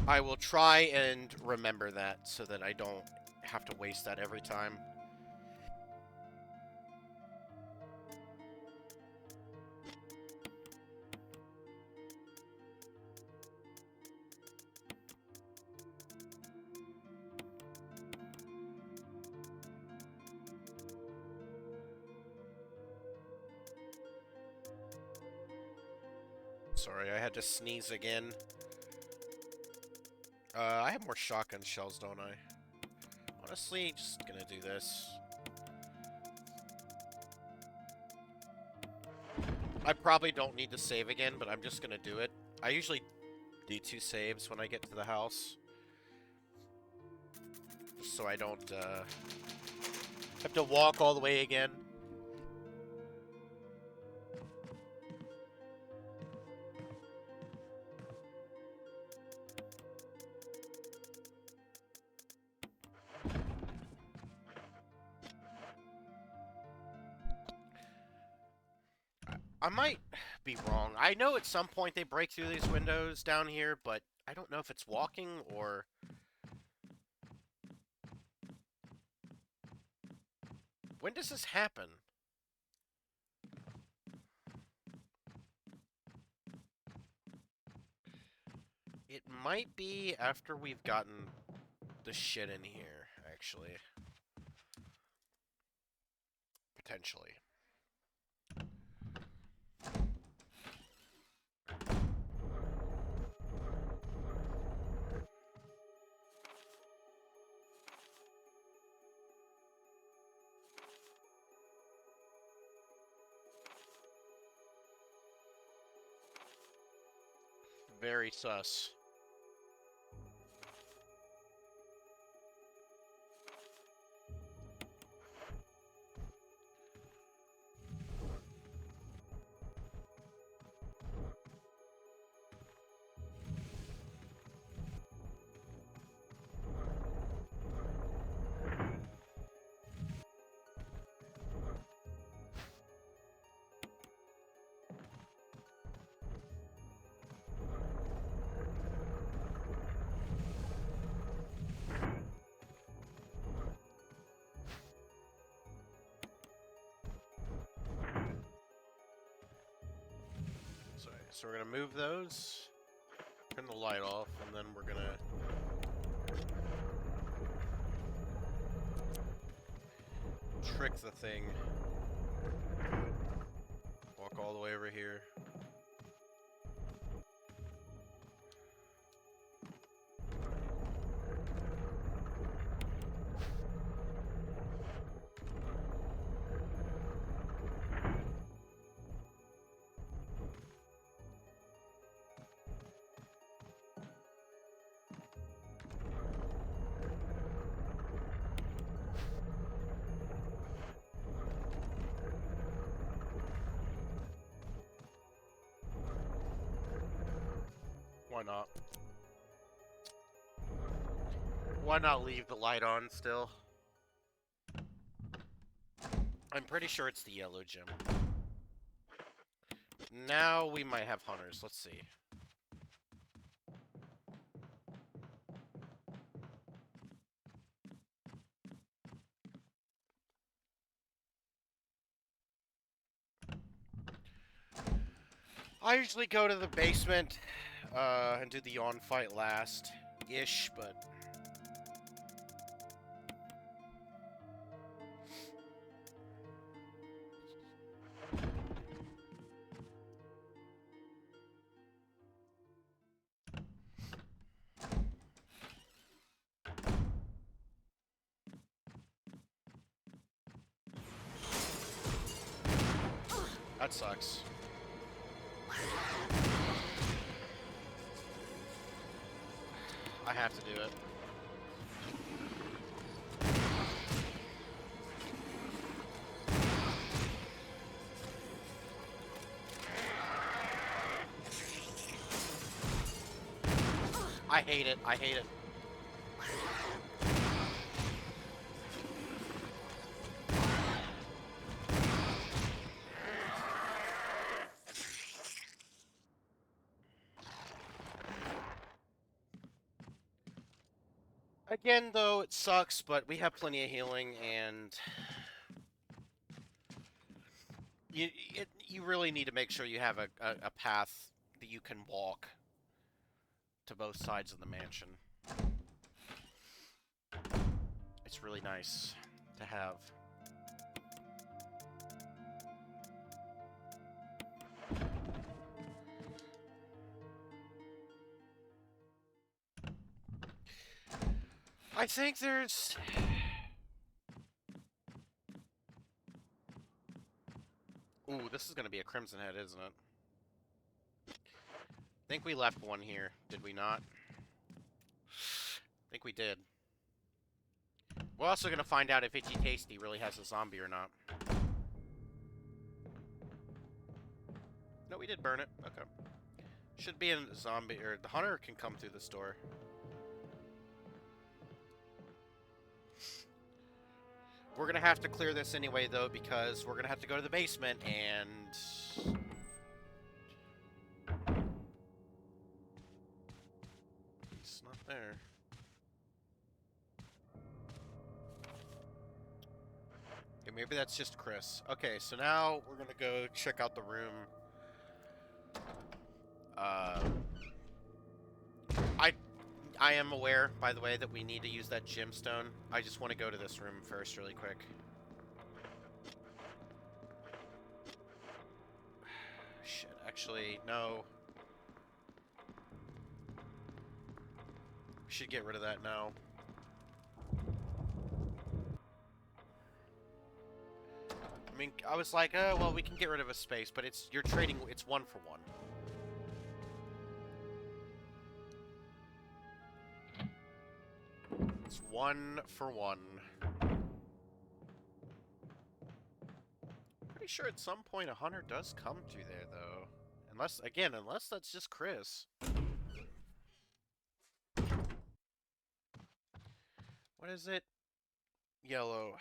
I will try and remember that so that I don't have to waste that every time. Sorry, I had to sneeze again. I have more shotgun shells, don't I? Honestly, just gonna do this. I probably don't need to save again, but I'm just gonna do it. I usually do 2 saves when I get to the house. Just so I don't, have to walk all the way again. I might be wrong. I know at some point they break through these windows down here, but I don't know if it's walking or... When does this happen? It might be after we've gotten the shit in here, actually. Potentially. Very sus. So we're gonna move those, turn the light off, and then we're gonna trick the thing. Walk all the way over here. Why not? Why not leave the light on still? I'm pretty sure it's the yellow gem. Now we might have hunters. Let's see. I usually go to the basement and do the yawn fight last-ish, but... that sucks. I have to do it. I hate it. I hate it. Again, though, it sucks, but we have plenty of healing, and you really need to make sure you have a path that you can walk to both sides of the mansion. It's really nice to have. I think there's... Ooh, this is going to be a Crimson Head, isn't it? I think we left one here. Did we not? I think we did. We're also going to find out if Itchy Tasty really has a zombie or not. No, we did burn it. Okay. Should be a zombie, or the hunter can come through this door. We're going to have to clear this anyway, though, because we're going to have to go to the basement, and... It's not there. Okay, maybe that's just Chris. Okay, so now we're going to go check out the room. I am aware, by the way, that we need to use that gemstone. I just want to go to this room first really quick. Shit, actually, no. We should get rid of that now. I mean, I was like, oh, well, we can get rid of a space, but you're trading, it's 1 for 1. It's 1 for 1. Pretty sure at some point a hunter does come through there, though. Unless that's just Chris. What is it? Yellow.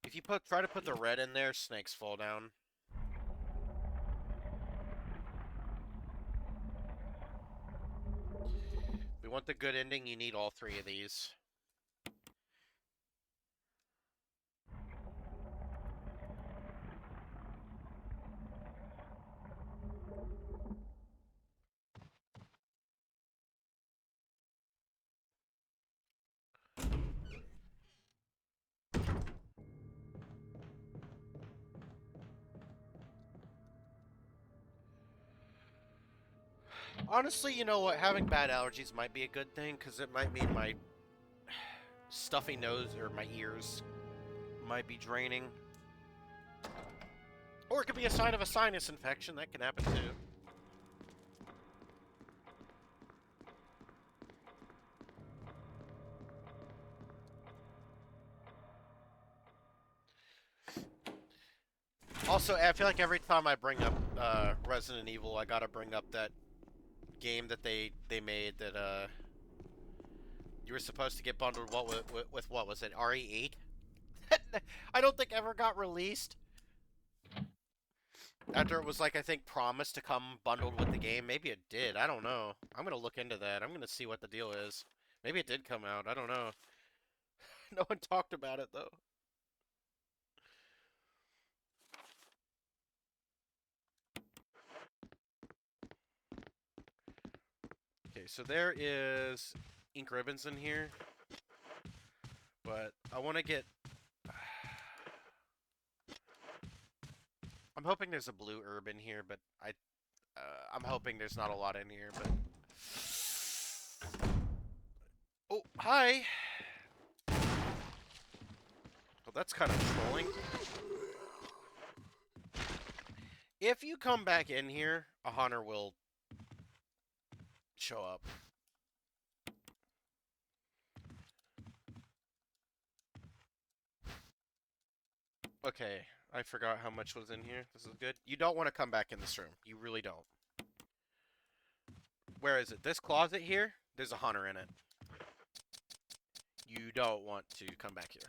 If you try to put the red in there, snakes fall down. If we want the good ending, you need all 3 of these. Honestly, you know what? Having bad allergies might be a good thing, because it might mean my stuffy nose or my ears might be draining. Or it could be a sign of a sinus infection. That can happen too. Also, I feel like every time I bring up Resident Evil, I gotta bring up that game that they made that you were supposed to get bundled with what was it, RE8? I don't think ever got released. After it was like, I think, promised to come bundled with the game. Maybe it did. I don't know. I'm gonna look into that. I'm gonna see what the deal is. Maybe it did come out. I don't know. No one talked about it though. Okay, so there is ink ribbons in here, but I want to get... I'm hoping there's a blue herb in here, but I'm hoping there's not a lot in here, but... Oh, hi! Well, that's kind of trolling. If you come back in here, a hunter will show up. Okay, I forgot how much was in here. This is good. You don't want to come back in this room. You really don't. Where is it? This closet here? There's a hunter in it. You don't want to come back here.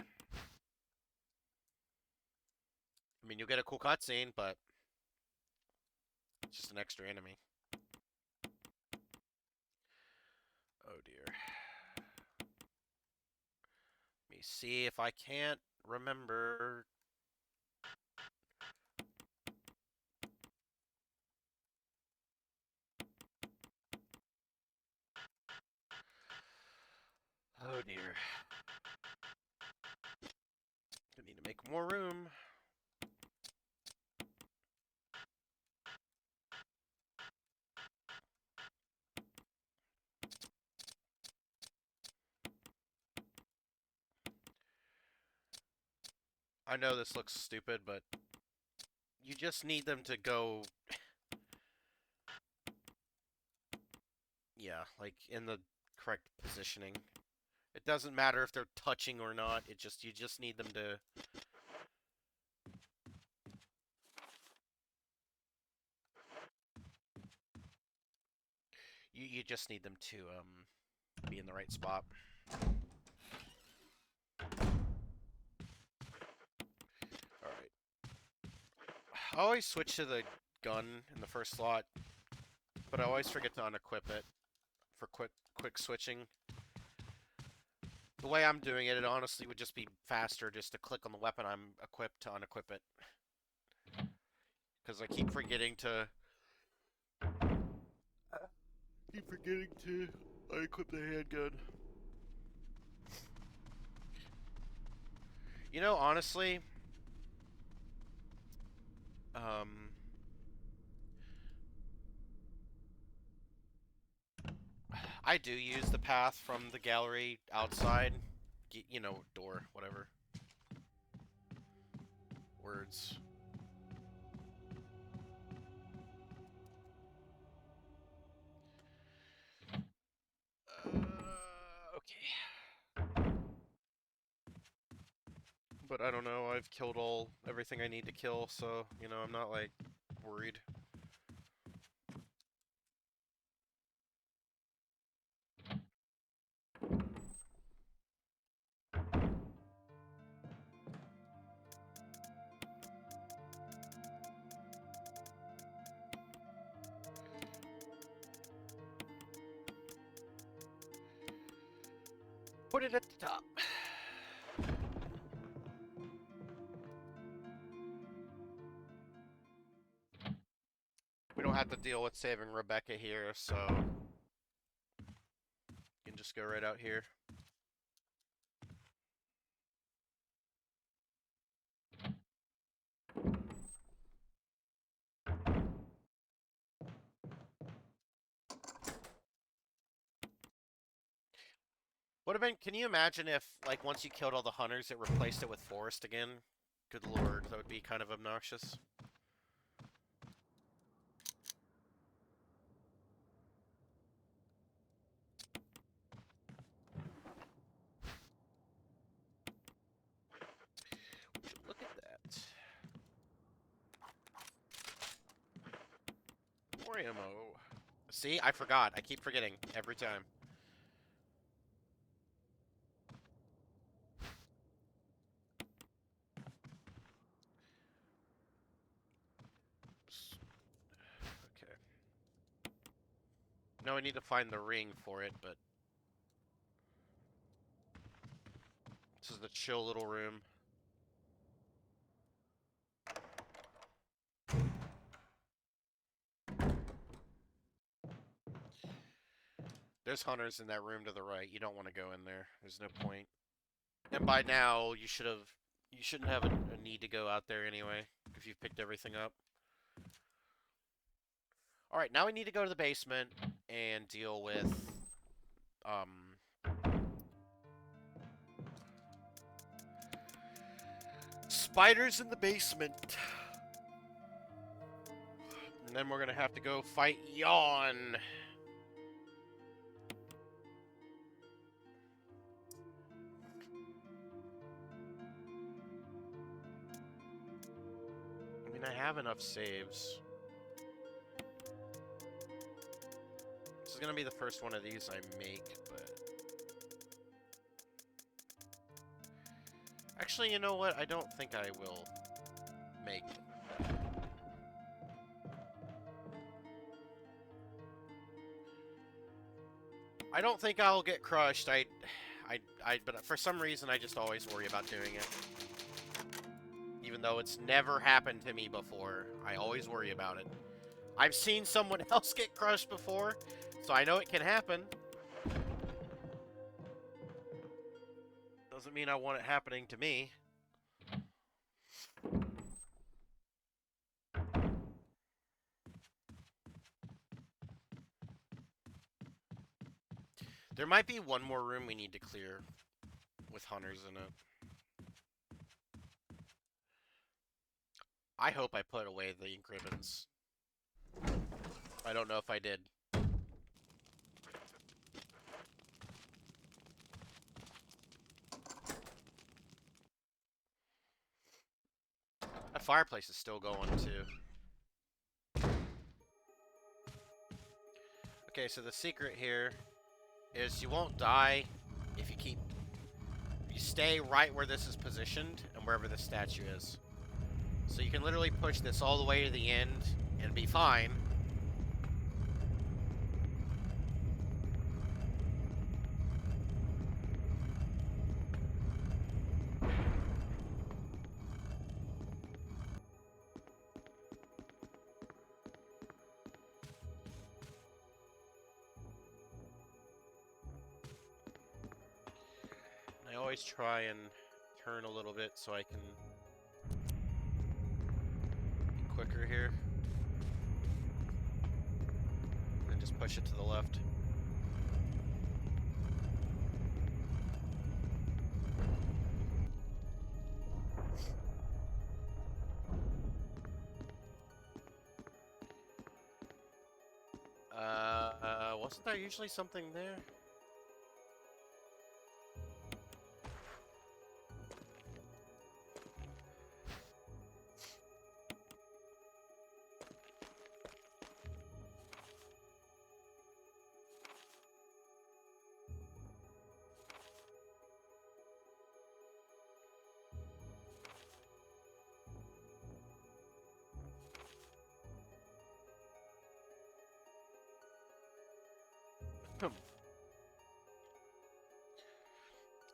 I mean, you'll get a cool cutscene, but it's just an extra enemy. Oh dear. Let me see if I can't remember. Oh dear. I need to make more room. I know this looks stupid, but you just need them to go, yeah, like in the correct positioning. It doesn't matter if they're touching or not. You just need them to. You just need them to be in the right spot. All right. I always switch to the gun in the first slot, but I always forget to unequip it for quick switching. The way I'm doing it, it honestly would just be faster just to click on the weapon I'm equipped to unequip it. Because I keep forgetting to unequip the handgun. You know, honestly, um, I do use the path from the gallery outside. You know, door, whatever. Words. Okay. But I don't know, I've killed everything I need to kill, so, you know, I'm not, like, worried. Put it at the top. We don't have to deal with saving Rebecca here, so you can just go right out here. Would have been. Can you imagine if, like, once you killed all the hunters, it replaced it with forest again? Good lord, that would be kind of obnoxious. Look at that. More ammo. See, I forgot. I keep forgetting every time. Okay. Now I need to find the ring for it, but this is the chill little room. There's hunters in that room to the right. You don't want to go in there. There's no point. And by now, you shouldn't have a need to go out there anyway, if you've picked everything up. Alright, now we need to go to the basement and deal with, spiders in the basement. And then we're gonna have to go fight Yawn. I mean, I have enough saves. This is gonna be the first one of these I make, but... Actually, you know what? I don't think I will make it. I don't think I'll get crushed. But for some reason, I just always worry about doing it. Even though it's never happened to me before, I always worry about it. I've seen someone else get crushed before, so I know it can happen. Doesn't mean I want it happening to me. There might be one more room we need to clear with hunters in it. I hope I put away the ink ribbons. I don't know if I did. That fireplace is still going too. Okay, so the secret here is you won't die if you stay right where this is positioned and wherever the statue is. So you can literally push this all the way to the end and be fine. I always try and turn a little bit so I can be quicker here. And just push it to the left. Wasn't there usually something there?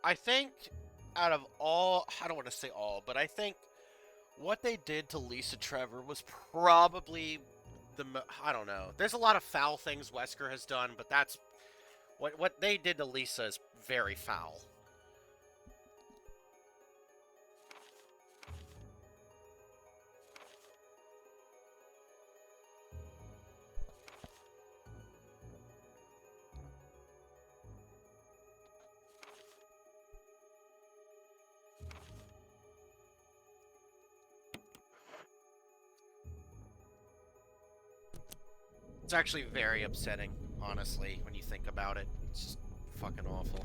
I think out of all, I don't want to say all, but I think what they did to Lisa Trevor was probably I don't know. There's a lot of foul things Wesker has done, but that's what they did to Lisa is very foul. It's actually very upsetting, honestly, when you think about it. It's just fucking awful.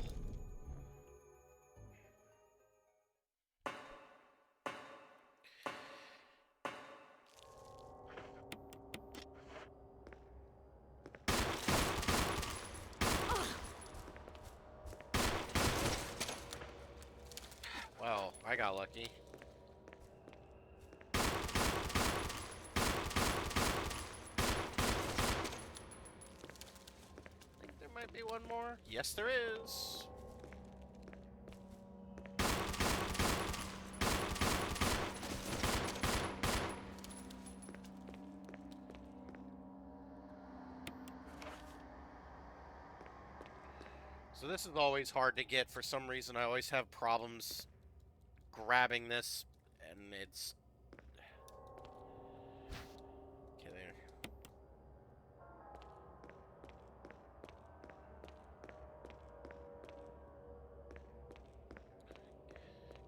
Well, I got lucky. Might be one more. Yes, there is. So this is always hard to get. For some reason, I always have problems grabbing this, and it's... Okay, there.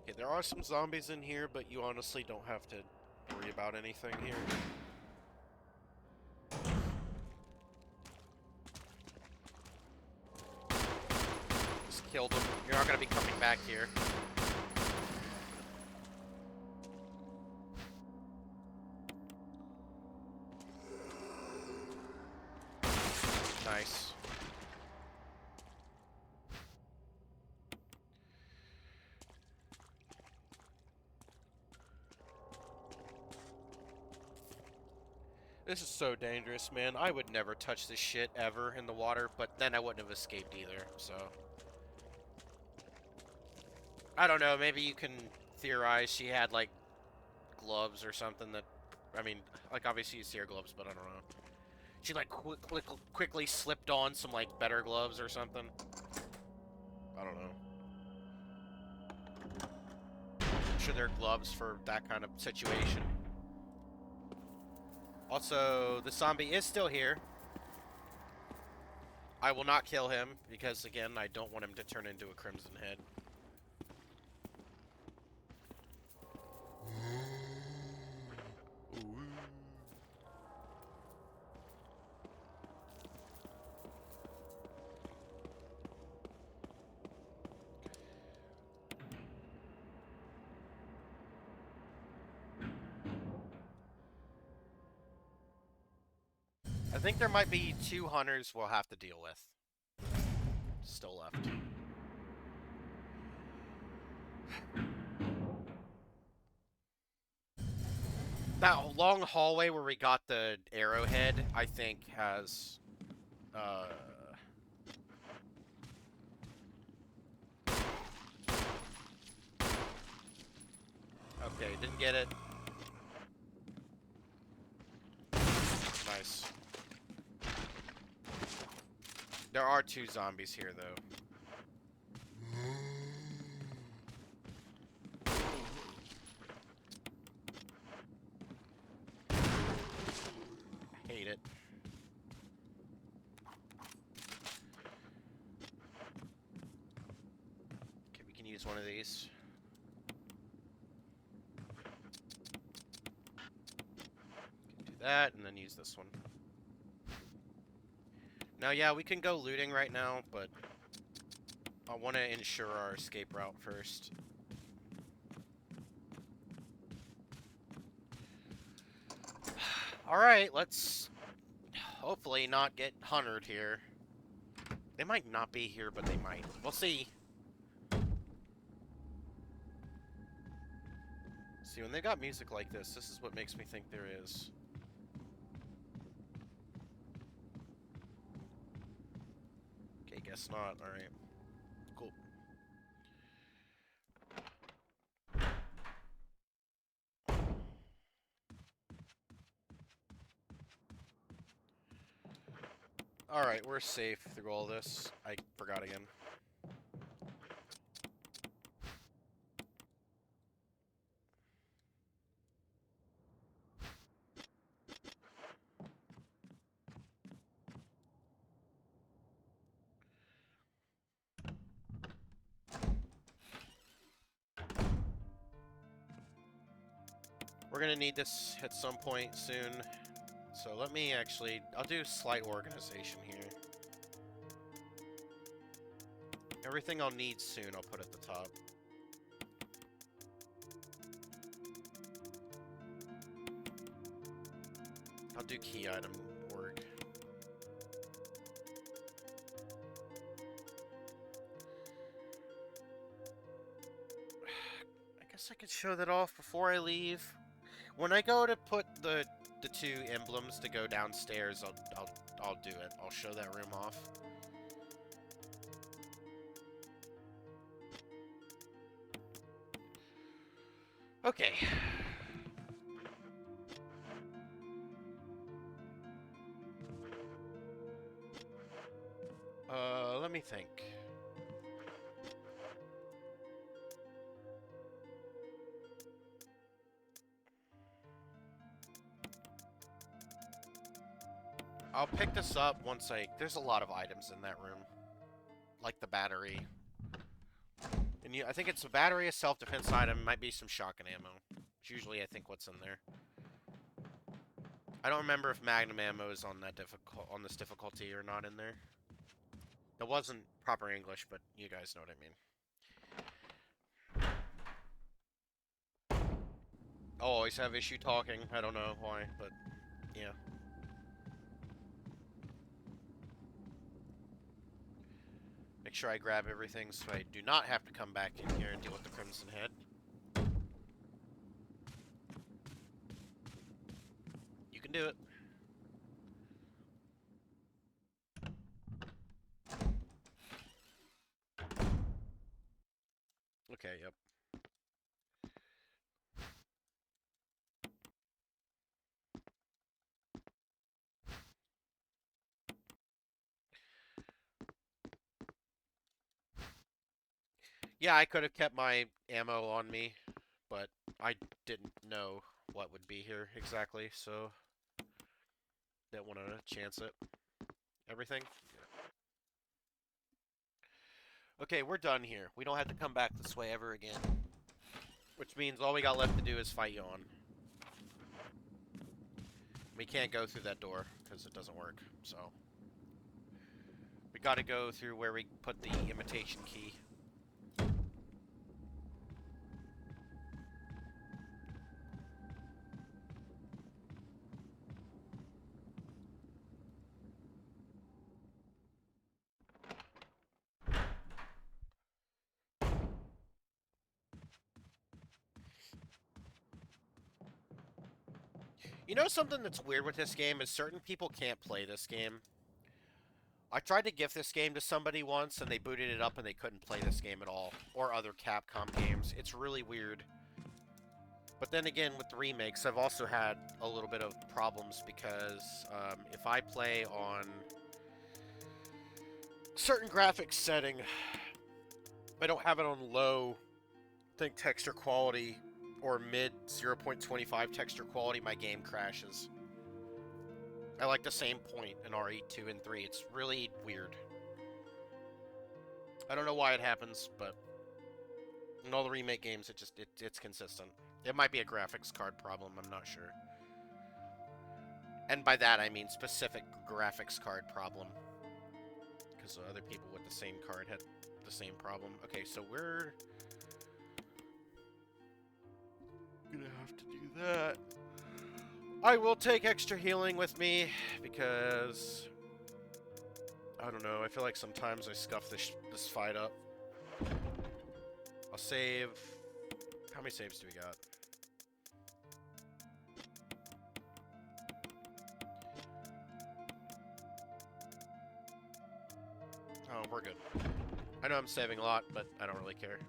Okay, there are some zombies in here, but you honestly don't have to worry about anything here. killed him. You're not gonna be coming back here. Nice. This is so dangerous, man. I would never touch this shit ever in the water, but then I wouldn't have escaped either, so... I don't know, maybe you can theorize she had, like, gloves or something that... I mean, like, obviously you see her gloves, but I don't know. She, like, quickly slipped on some, like, better gloves or something. I don't know. I'm sure they're gloves for that kind of situation. Also, the zombie is still here. I will not kill him, because, again, I don't want him to turn into a Crimson Head. I think there might be 2 hunters we'll have to deal with. Still left. That long hallway where we got the arrowhead, I think, has... Okay, didn't get it. Nice. There are 2 zombies here, though. I hate it. Okay, we can use one of these. Do that, and then use this one. Now, yeah, we can go looting right now, but I want to ensure our escape route first. Alright, let's hopefully not get hunted here. They might not be here, but they might. We'll see. See, when they got music like this is what makes me think there is. Okay, guess not. Alright. Cool. Alright, we're safe through all this. I forgot again. We're gonna need this at some point soon. So let me actually... I'll do slight organization here. Everything I'll need soon I'll put at the top. I'll do key item org. I guess I could show that off before I leave. When I go to put the 2 emblems to go downstairs, I'll do it. I'll show that room off. Okay. Let me think. I'll pick this up once there's a lot of items in that room. Like the battery. And I think it's a battery, a self-defense item, might be some shotgun ammo. It's usually, I think, what's in there. I don't remember if magnum ammo is on this difficulty or not in there. It wasn't proper English, but you guys know what I mean. I'll always have issue talking. I don't know why, but yeah. Make sure I grab everything so I do not have to come back in here and deal with the Crimson Head. You can do it. Okay, yep. Yeah, I could have kept my ammo on me, but I didn't know what would be here exactly, so didn't want to chance it. Everything? Okay, we're done here. We don't have to come back this way ever again. Which means all we got left to do is fight Yawn. We can't go through that door, because it doesn't work, so... We gotta go through where we put the imitation key. You know something that's weird with this game is certain people can't play this game. I tried to gift this game to somebody once and they booted it up and they couldn't play this game at all. Or other Capcom games. It's really weird. But then again, with the remakes, I've also had a little bit of problems because if I play on certain graphics setting, I don't have it on low, think texture quality, or mid 0.25 texture quality, my game crashes. I like the same point in RE2 and 3. It's really weird. I don't know why it happens, but in all the remake games, it's consistent. It might be a graphics card problem, I'm not sure. And by that, I mean specific graphics card problem. Because other people with the same card had the same problem. Okay, so we're gonna have to do that. I will take extra healing with me, because... I don't know, I feel like sometimes I scuff this fight up. I'll save... How many saves do we got? Oh, we're good. I know I'm saving a lot, but I don't really care.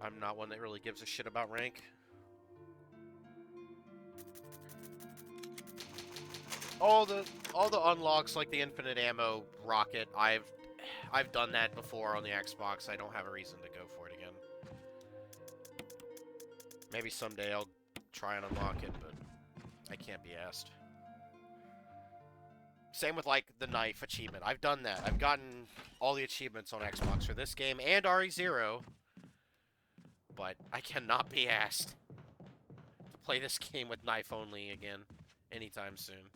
I'm not one that really gives a shit about rank. All the unlocks, like the infinite ammo rocket, I've done that before on the Xbox. I don't have a reason to go for it again. Maybe someday I'll try and unlock it, but I can't be asked. Same with, like, the knife achievement. I've done that. I've gotten all the achievements on Xbox for this game and RE0, but I cannot be asked to play this game with knife only again anytime soon.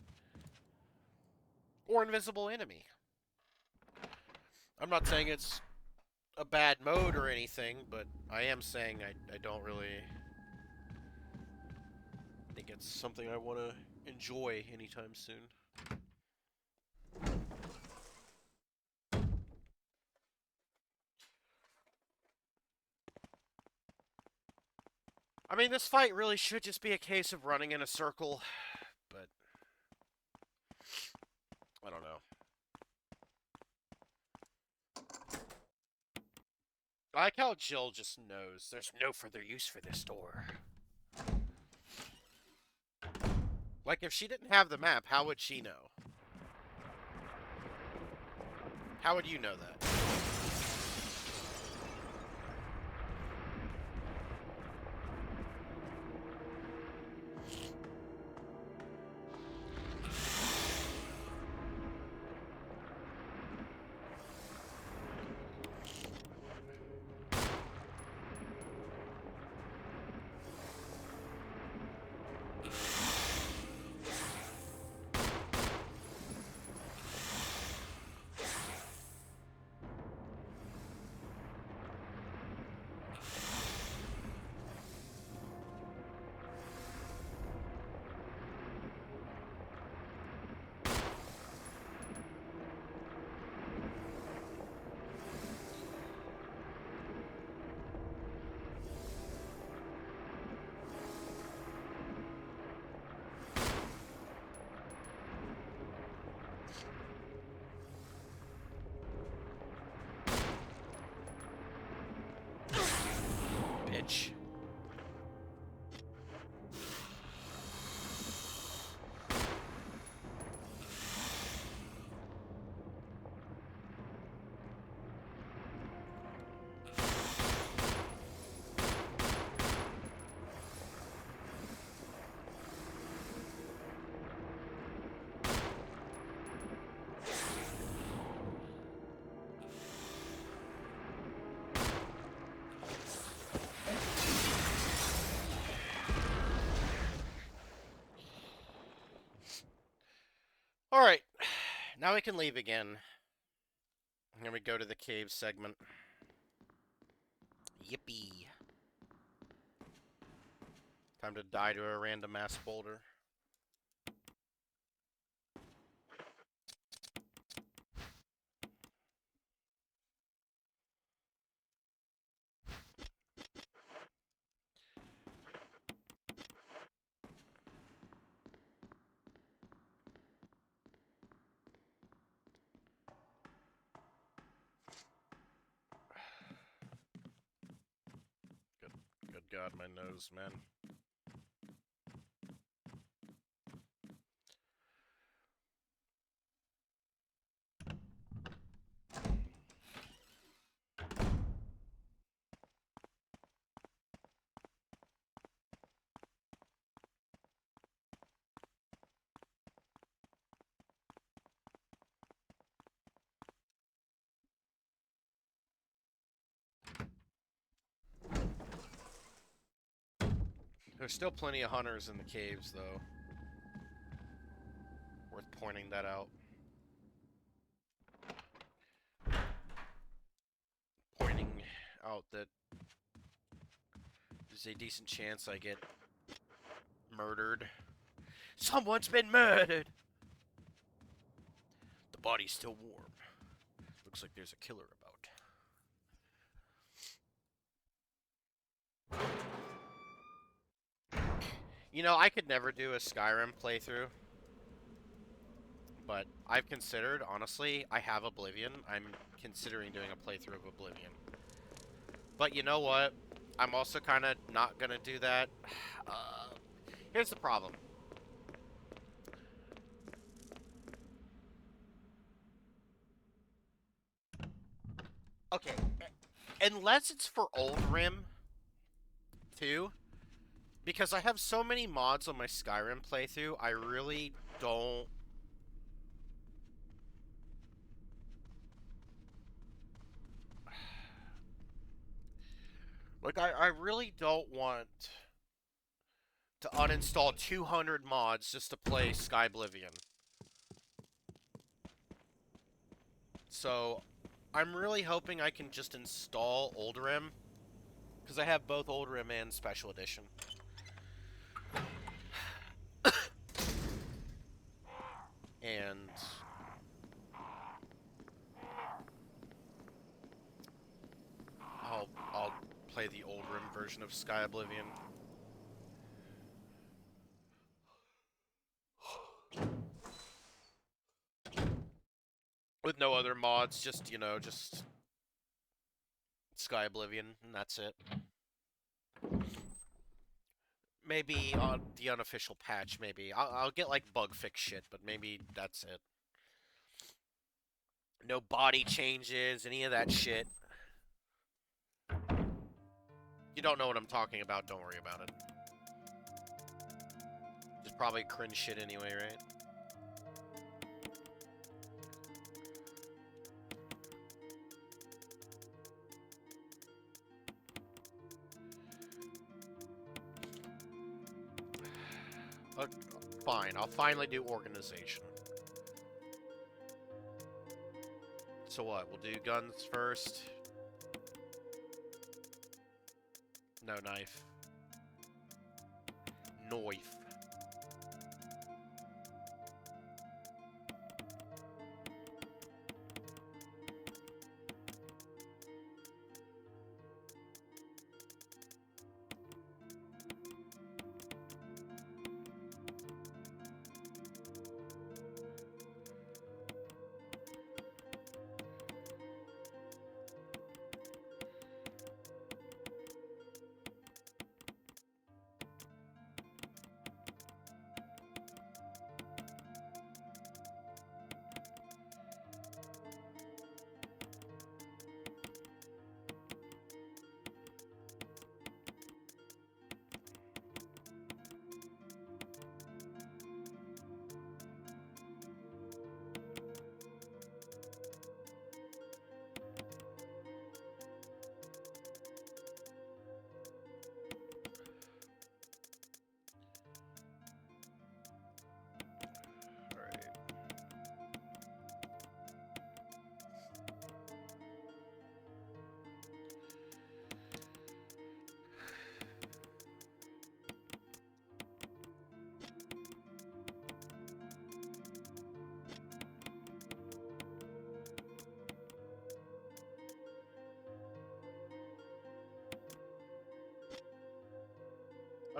Or invisible enemy. I'm not saying it's a bad mode or anything, but I am saying I don't really think it's something I want to enjoy anytime soon. I mean, this fight really should just be a case of running in a circle, but I don't know. I like how Jill just knows there's no further use for this door. Like, if she didn't have the map, how would she know? How would you know that? Alright, now we can leave again. Here we go to the cave segment. Yippee. Time to die to a random ass boulder. Good God, my nose, man. There's still plenty of hunters in the caves, though. Worth pointing that out. Pointing out that there's a decent chance I get murdered. Someone's been murdered! The body's still warm. Looks like there's a killer about. You know, I could never do a Skyrim playthrough. But I've considered, honestly, I have Oblivion. I'm considering doing a playthrough of Oblivion. But you know what? I'm also kind of not going to do that. Here's the problem. Okay, unless it's for Old Rim 2, because I have so many mods on my Skyrim playthrough, I really don't... Like, I really don't want to uninstall 200 mods just to play Skyblivion. So, I'm really hoping I can just install Old Rim, because I have both Old Rim and Special Edition. And I'll play the Old Rim version of Sky Oblivion. With no other mods, just, you know, just Sky Oblivion, and that's it. Maybe on the unofficial patch, maybe. I'll get, like, bug fix shit, but maybe that's it. No body changes, any of that shit. You don't know what I'm talking about, don't worry about it. Just probably cringe shit anyway, right? Fine, I'll finally do organization. So what, we'll do guns first? No knife. Knife.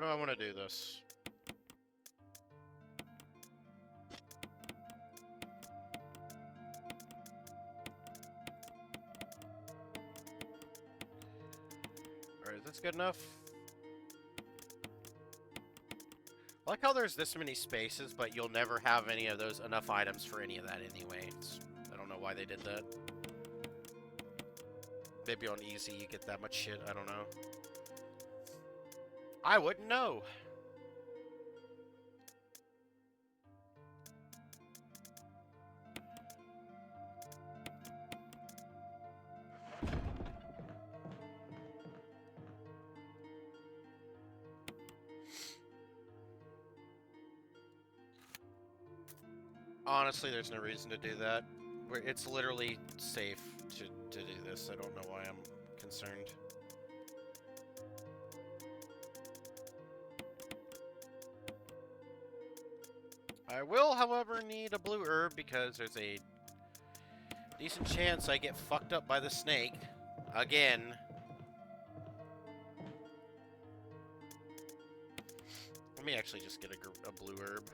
Why do I want to do this? Alright, is this good enough? I like how there's this many spaces, but you'll never have any of those enough items for any of that anyway. I don't know why they did that. Maybe on easy you get that much shit, I don't know. I wouldn't know. Honestly, there's no reason to do that. It's literally safe to do this. I don't know why I'm concerned. I will, however, need a blue herb because there's a decent chance I get fucked up by the snake. Again. Let me actually just get a blue herb.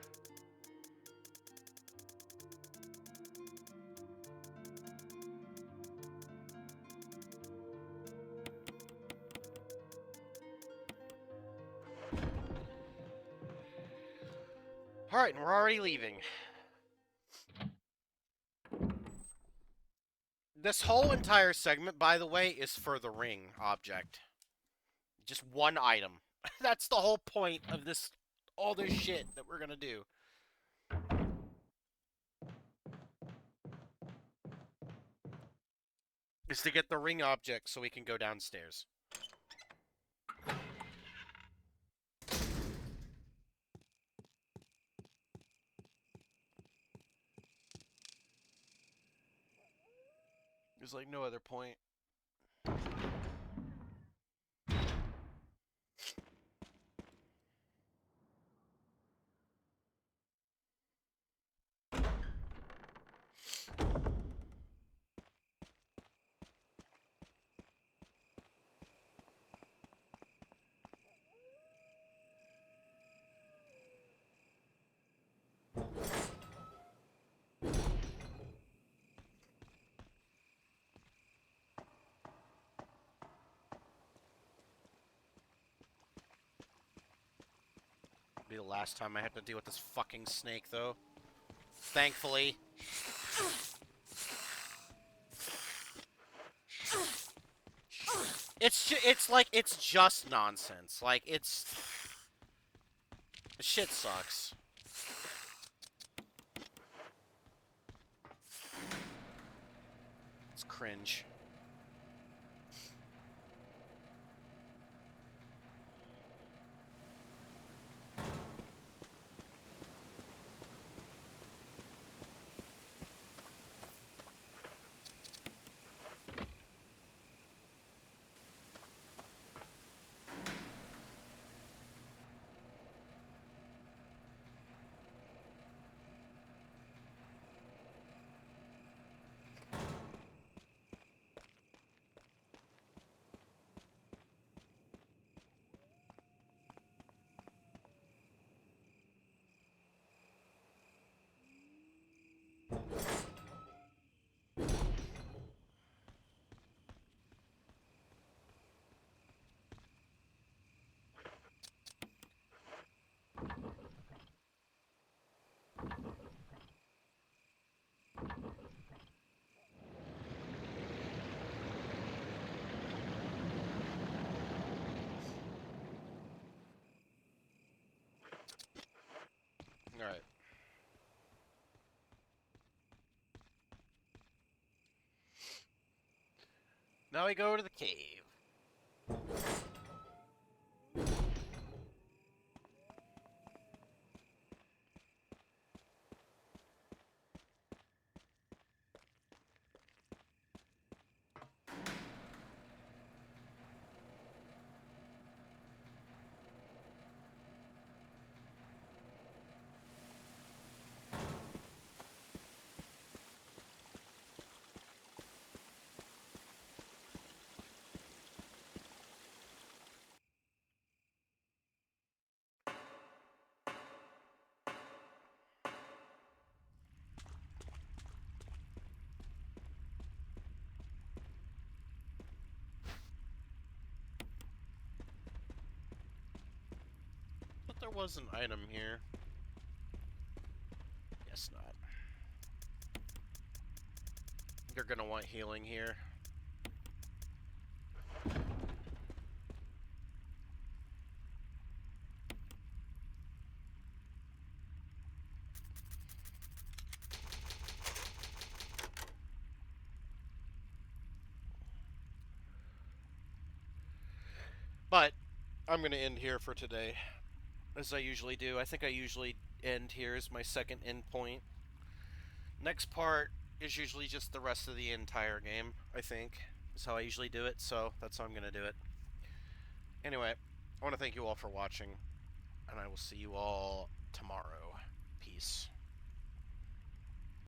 Alright, and we're already leaving. This whole entire segment, by the way, is for the ring object. Just one item. That's the whole point of this, all this shit that we're gonna do. Is to get the ring object so we can go downstairs. There's like no other point. Be the last time I have to deal with this fucking snake, though. Thankfully. It's like, it's just nonsense. Like, it's... The shit sucks. It's cringe. Alright. Now we go to the cave. there was an item here. Guess not. You're gonna want healing here. But I'm gonna end here for today, as I usually do. I think I usually end here as my second end point. Next part is usually just the rest of the entire game, I think, is how I usually do it, so that's how I'm gonna do it. Anyway, I want to thank you all for watching, and I will see you all tomorrow. Peace.